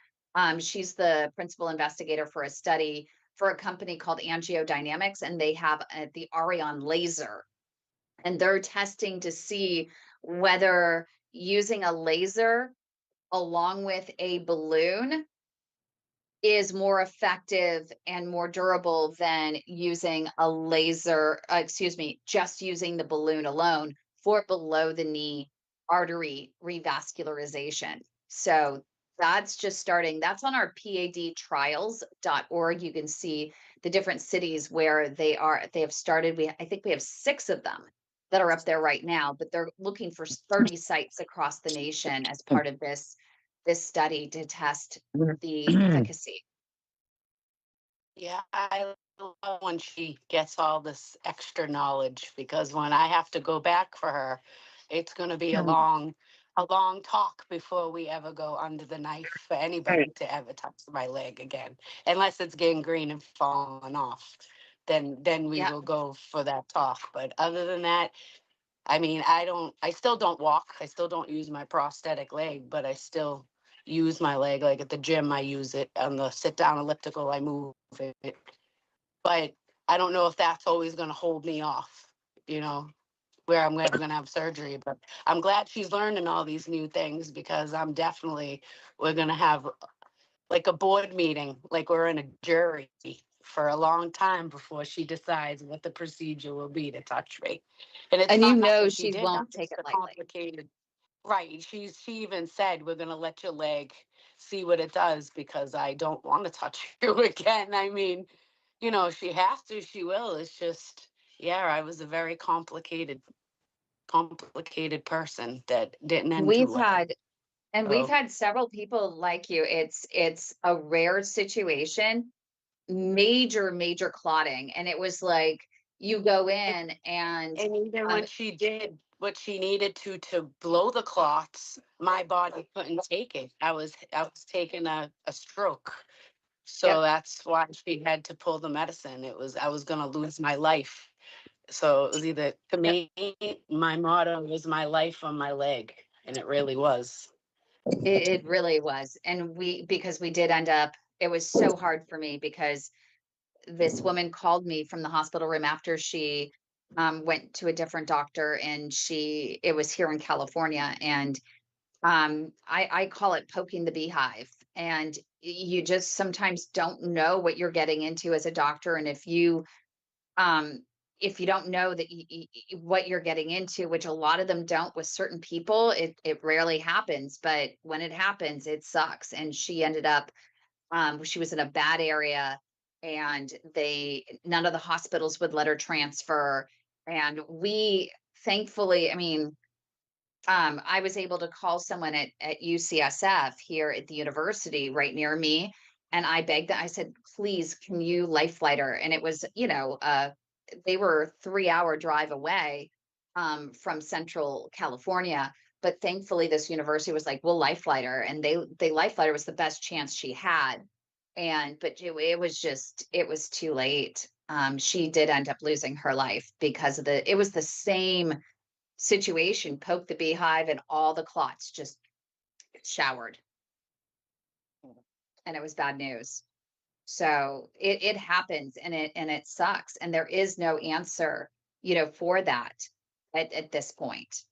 She's the principal investigator for a study for a company called Angiodynamics, and they have the Arion laser, and they're testing to see whether using a laser along with a balloon is more effective and more durable than using a laser, just using the balloon alone for below the knee artery revascularization. So that's just starting. That's on our padtrials.org. You can see the different cities where they have started. I think we have 6 of them that are up there right now, but they're looking for 30 sites across the nation as part of this study to test the efficacy. Yeah, I love when she gets all this extra knowledge, because when I have to go back for her, it's going to be a long talk before we ever go under the knife for anybody to ever touch my leg again, unless it's gangrene and falling off. then we Yeah. will go for that talk. But other than that, I mean, I still don't walk. I still don't use my prosthetic leg, but I still use my leg. Like at the gym, I use it. On the sit down elliptical, I move it. But I don't know if that's always going to hold me off, you know, where I'm never going to have surgery. But I'm glad she's learning all these new things, because we're going to have like a board meeting, like we're in a jury for a long time before she decides what the procedure will be to touch me. And it's And you not know nothing she she did, won't take it's it a lightly. complicated. Right. She even said, we're gonna let your leg see what it does, because I don't want to touch you again. I mean, she has to, she will. It's just, yeah, I was a very complicated person that didn't end too We've well. had And we've So had several people like you. It's a rare situation, major clotting. And it was like you go in and and even um when she did what she needed to blow the clots, my body couldn't take it. I was taking a stroke. So yep, that's why she had to pull the medicine. I was gonna lose my life. So it was either, to yep, me, my motto was my life on my leg. And it really was. it really was. And because we did end up, it was so hard for me because this woman called me from the hospital room after she went to a different doctor, and it was here in California. And I call it poking the beehive. And you just sometimes don't know what you're getting into as a doctor. And um, if you don't know that what you're getting into, which a lot of them don't with certain people, it rarely happens. But when it happens, it sucks. And she ended up, she was in a bad area, and none of the hospitals would let her transfer. And thankfully, I mean, I was able to call someone at UCSF here at the university right near me. And I begged them, I said, please, can you Lifeline her? And it was, they were 3-hour drive away from Central California. But thankfully, this university was like, we'll Lifeline her. And they Lifeline her, was the best chance she had. But it was too late. She did end up losing her life because it was the same situation, poke the beehive, and all the clots just showered. And it was bad news. So it happens, and it sucks. And there is no answer, for that at this point.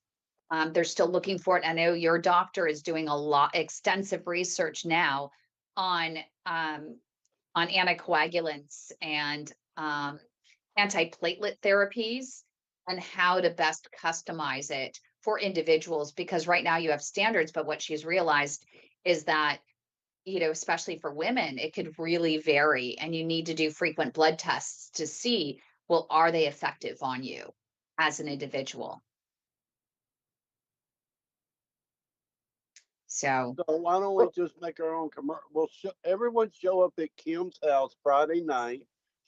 They're still looking for it. I know your doctor is doing extensive research now on anticoagulants and antiplatelet therapies, and how to best customize it for individuals, because right now you have standards, but what she's realized is that, especially for women, it could really vary, and you need to do frequent blood tests to see, well, are they effective on you as an individual? So So why don't we just make our own commercial? Well, everyone show up at Kim's house Friday night.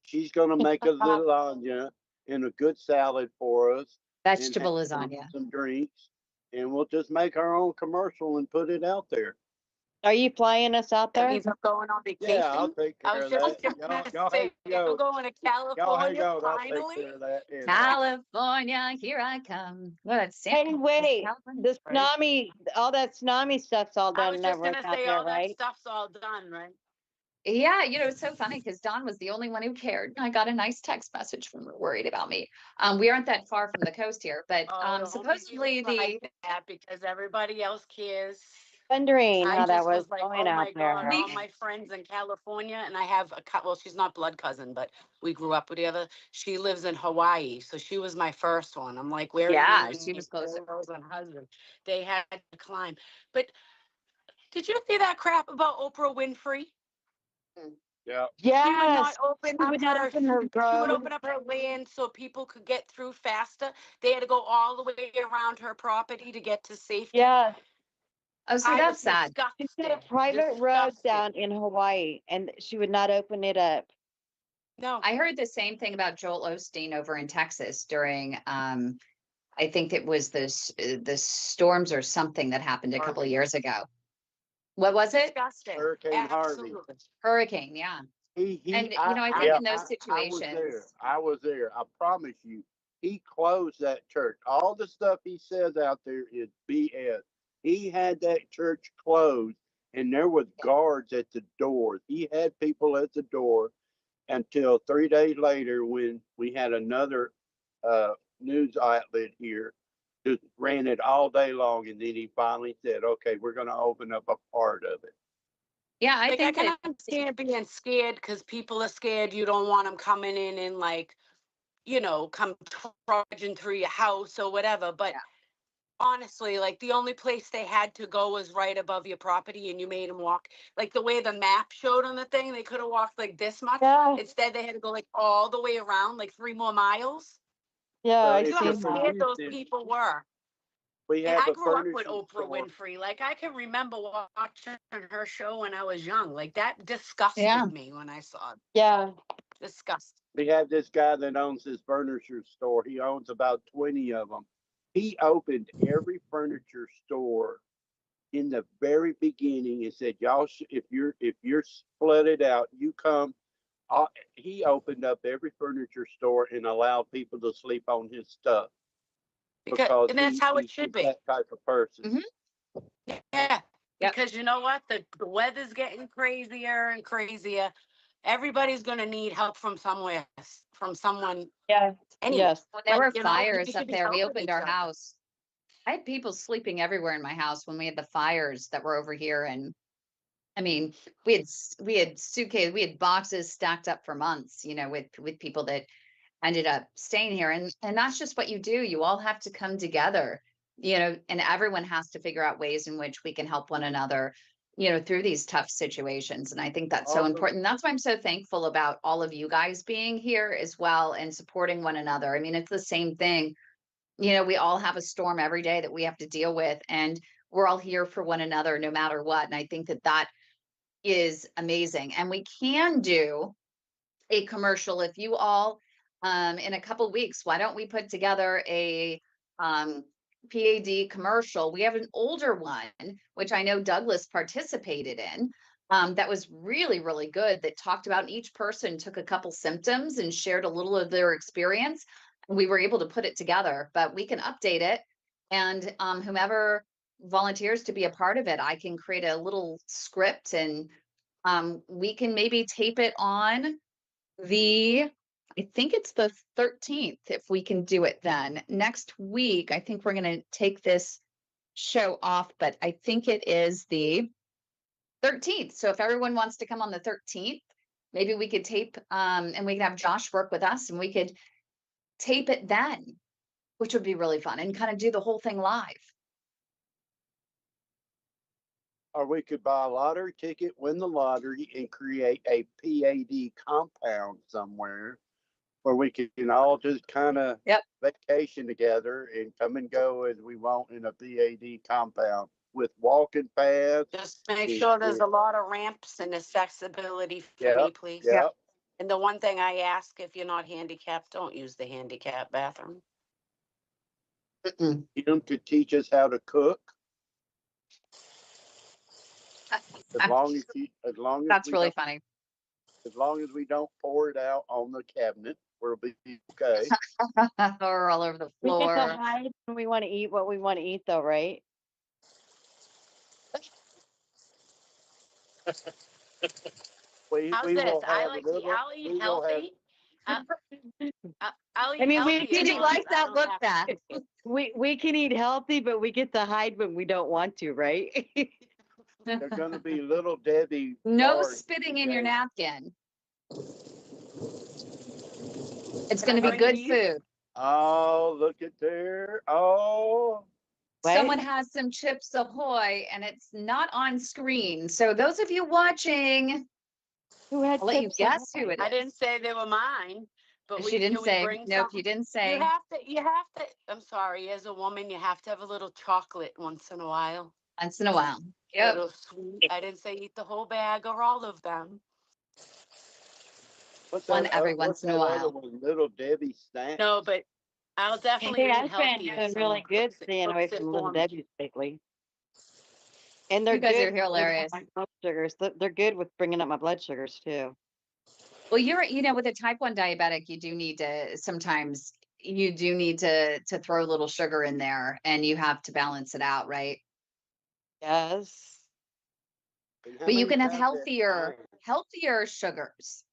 She's gonna make a lasagna and a good salad for us, and have vegetable lasagna. some drinks, and we'll just make our own commercial and put it out there. Are you flying us out That there? means I'm going on Yeah, I'll vacation. take I care was of just that. gonna Y'all say, hang I'm on. going to Y'all hang California on. I'll take finally. care of that. And, California, here I come. Well, it's Hey, wait, California, the Right? tsunami, all that tsunami stuff's all I done was and just everything gonna out say, there, all that right? stuff's all done, right? Yeah, it's so funny because Dawn was the only one who cared. I got a nice text message from her worried about me. We aren't that far from the coast here, but Oh, don't be supposedly like that, because everybody else cares. Wondering I how that just was was like, going oh out my God, there. all my friends in California, and I have well, she's not blood cousin, but we grew up together. She lives in Hawaii, so she was my first one. I'm like, where are you yeah, she and was closer. your girls and husband? They had to climb. But did you see that crap about Oprah Winfrey? Mm. yeah. She would not Yes, open she up would not her open her she would road. open up her land so people could get through faster. They had to go all the way around her property to get to safety. Yeah, Oh, see, I was that's sad. she's got a disgusted. private road Disgusted. down in Hawaii and she would not open it up. No. I heard the same thing about Joel Osteen over in Texas during I think it was the storms or something that happened a couple of Harvey. years ago. What was it? Disgusting. Hurricane Harvey. Absolutely. Hurricane, yeah. And, I I, think Yeah. in those I was there. situations, I was there. I promise you. He closed that church. All the stuff he says out there is BS. He had that church closed, and there was guards at the door. He had people at the door until 3 days later, when we had another news outlet here, just ran it all day long, and then he finally said, "Okay, we're going to open up a part of it." yeah, I Like I think can that, understand being scared because people are scared. You don't want them coming in and like, come trudging through your house or whatever. But yeah, honestly, like the only place they had to go was right above your property, and you made them walk like the way the map showed on the thing. They could have walked like this much. Yeah, Instead, they had to go like all the way around, like 3 more miles. yeah, Well, I You if know how you're seen from that. scared those Houston, people were. we And have I a grew up with furniture Oprah store. Winfrey. Like I can remember watching her show when I was young. Like that yeah, disgusted me when I saw it. Yeah, Disgusting. We have this guy that owns this furniture store. He owns about 20 of them. He opened every furniture store in the very beginning and said, "Y'all, if you're flooded out, you come." Uh, he opened up every furniture store and allowed people to sleep on his stuff Because because and that's how it he's should just be. that type of person. Yeah. yep, Because you know what? The weather's getting crazier and crazier. Everybody's gonna need help from somewhere, from someone yeah, anywhere. yes. when there Like, were we fires should up be there, we helping opened each our other. house. I had people sleeping everywhere in my house when we had the fires that were over here, and I mean, we had suitcase, we had boxes stacked up for months, with people that ended up staying here, and that's just what you do. You all have to come together, and everyone has to figure out ways in which we can help one another, through these tough situations. And I think that's so Also, important. That's why I'm so thankful about all of you guys being here as well and supporting one another. I mean, it's the same thing. We all have a storm every day that we have to deal with, and we're all here for one another no matter what. And I think that that is amazing. And we can do a commercial if you all, in a couple weeks, why don't we put together a PAD commercial? We have an older one, which I know Douglas participated in. That was really, really good. That talked about each person took a couple symptoms and shared a little of their experience. We were able to put it together, but we can update it. And whomever volunteers to be a part of it, I can create a little script, and we can maybe tape it on I think it's the 13th, if we can do it then. Next week, I think we're going to take this show off, but I think it is the 13th. So if everyone wants to come on the 13th, maybe we could tape, and we could have Josh work with us, and we could tape it then, which would be really fun, and kind of do the whole thing live. or we could buy a lottery ticket, win the lottery, and create a PAD compound somewhere where we can all just kind of Yep. vacation together and come and go as we want in a PAD compound with walking paths. Just make and- sure there's and- a lot of ramps and accessibility for Yep, me, please. Yep. yep. And the one thing I ask, if you're not handicapped, don't use the handicap bathroom. Mm-mm. Kim could teach us how to cook as long as That's we really don't funny. as long as we don't pour it out on the cabinet, we'll be okay. Or all over the We get to floor. hide when we want to eat what we want to eat, though, right? How's We this? will have a little. I'll eat We will have. healthy. I'll I eat mean, we healthy. can as eat long like as I that don't look have back. to. we can eat healthy, but we get to hide when we don't want to, right? They're going to be little Debbie. No bars spitting in your today. napkin. It's Can going I to be bring good these? food. Oh, look at there. Oh, Someone What? has some Chips Ahoy and it's not on screen. So those of you watching, Who had I'll let you chips? guess who it I didn't is. say they were mine, but She didn't can we say. bring Nope, you something? didn't You say. have to, I'm sorry, as a woman, you have to have a little chocolate once in a while. Once in a while. A Yep. little sweet. I didn't say eat the whole bag or all of them. what's One that? every What's once in a that other while. one? Little Debbie snacks. No, but I'll definitely Hey, eat I've been healthy if doing someone really good cooks it, staying away cooks it from for Little me. Debbie's lately. And they're You guys good are with bringing up hilarious. my blood sugars. They're good with bringing up my blood sugars too. Well, with a type 1 diabetic, you do need to sometimes to throw a little sugar in there and you have to balance it out, right? Yes. And how But you many can have times at night? healthier sugars.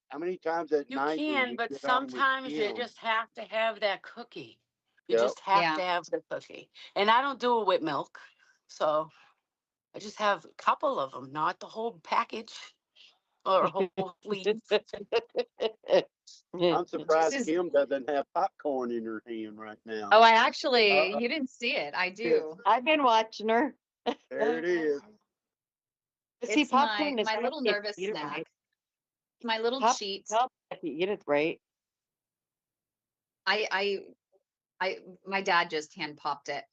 How many times at You night when can, you but get on with sometimes you Kim? just have to have that cookie. You Yep. just have Yeah. to have the cookie. And I don't do it with milk. So I just have a couple of them, not the whole package or whole sleeve. I'm This surprised is Kim doesn't have popcorn in her hand right now. Oh, I actually, Uh, you didn't see it. I do. I've been watching her. there it is. See, It's my popcorn is my healthy little if nervous you eat it snack. right. My little Popcorn cheat. is healthy if you eat it right. I I I my dad just hand popped it.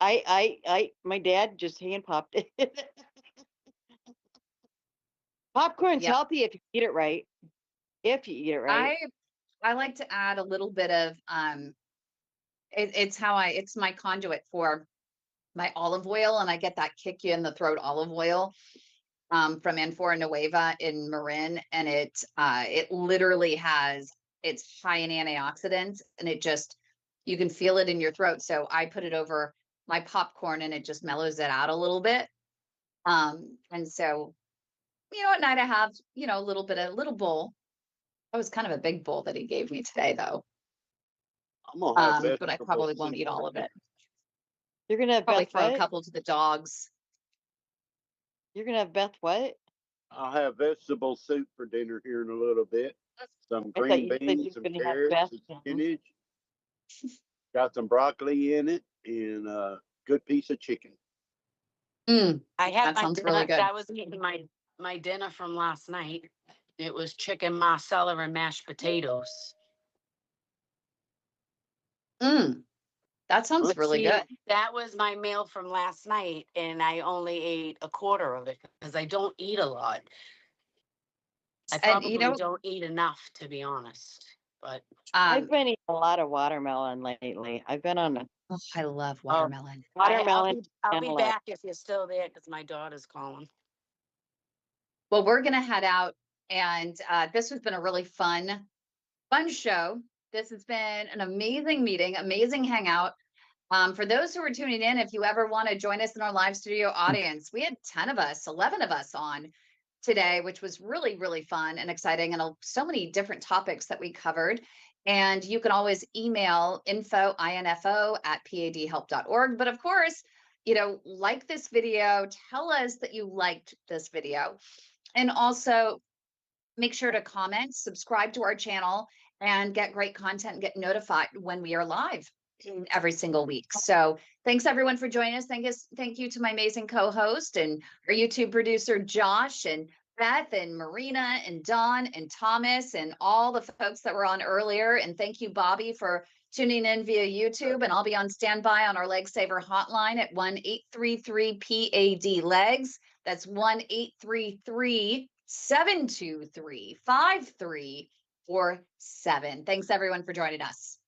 My dad just hand popped it. Popcorn's Yep. healthy if you eat it right. If you eat it right. I I like to add a little bit of it's my conduit for my olive oil, and I get that kick you in the throat olive oil from Anfora Nueva in Marin, and it literally it's high in antioxidants, and you can feel it in your throat. So I put it over my popcorn, and it just mellows it out a little bit. And so at night I have a little bowl. That was kind of a big bowl that he gave me today, though. I'm gonna have But I vegetable probably won't soup eat for all of dinner. it. You're gonna have Probably Beth throw a what? couple to the dogs. You're gonna have Beth what? I'll have vegetable soup for dinner here in a little bit. Some I thought green you said you beans, were some gonna have carrots, Beth. some spinach. Got some broccoli in it, and a good piece of chicken. Mm, I had that my sounds really dinner. good. That was eating my dinner from last night. It was chicken marsala and mashed potatoes. Mm, that sounds really See, good. that was my meal from last night, and I only ate a quarter of it because I don't eat a lot. I And probably don't eat enough, to be honest. But I've um, been eating a lot of watermelon lately. I've been on a oh, I love oh, watermelon. watermelon I'll be cantaloupe. back if you're still there because my daughter's calling. Well, we're gonna head out, and this has been a really fun show. This has been an amazing meeting, amazing hangout. For those who are tuning in, if you ever want to join us in our live studio audience, we had 10 of us, 11 of us on today, which was really, really fun and exciting, and so many different topics that we covered. And you can always email info@padhelp.org. But of course, like this video, tell us that you liked this video. And also make sure to comment, subscribe to our channel, and get great content and get notified when we are live every single week. So thanks everyone for joining us. Thank you to my amazing co-host and our YouTube producer, Josh, and Beth and Marina and Dawn and Thomas and all the folks that were on earlier. And thank you, Bobby, for tuning in via YouTube. And I'll be on standby on our Leg Saver hotline at 1-833-PAD-LEGS. That's 1-833-723-5347. Thanks everyone for joining us.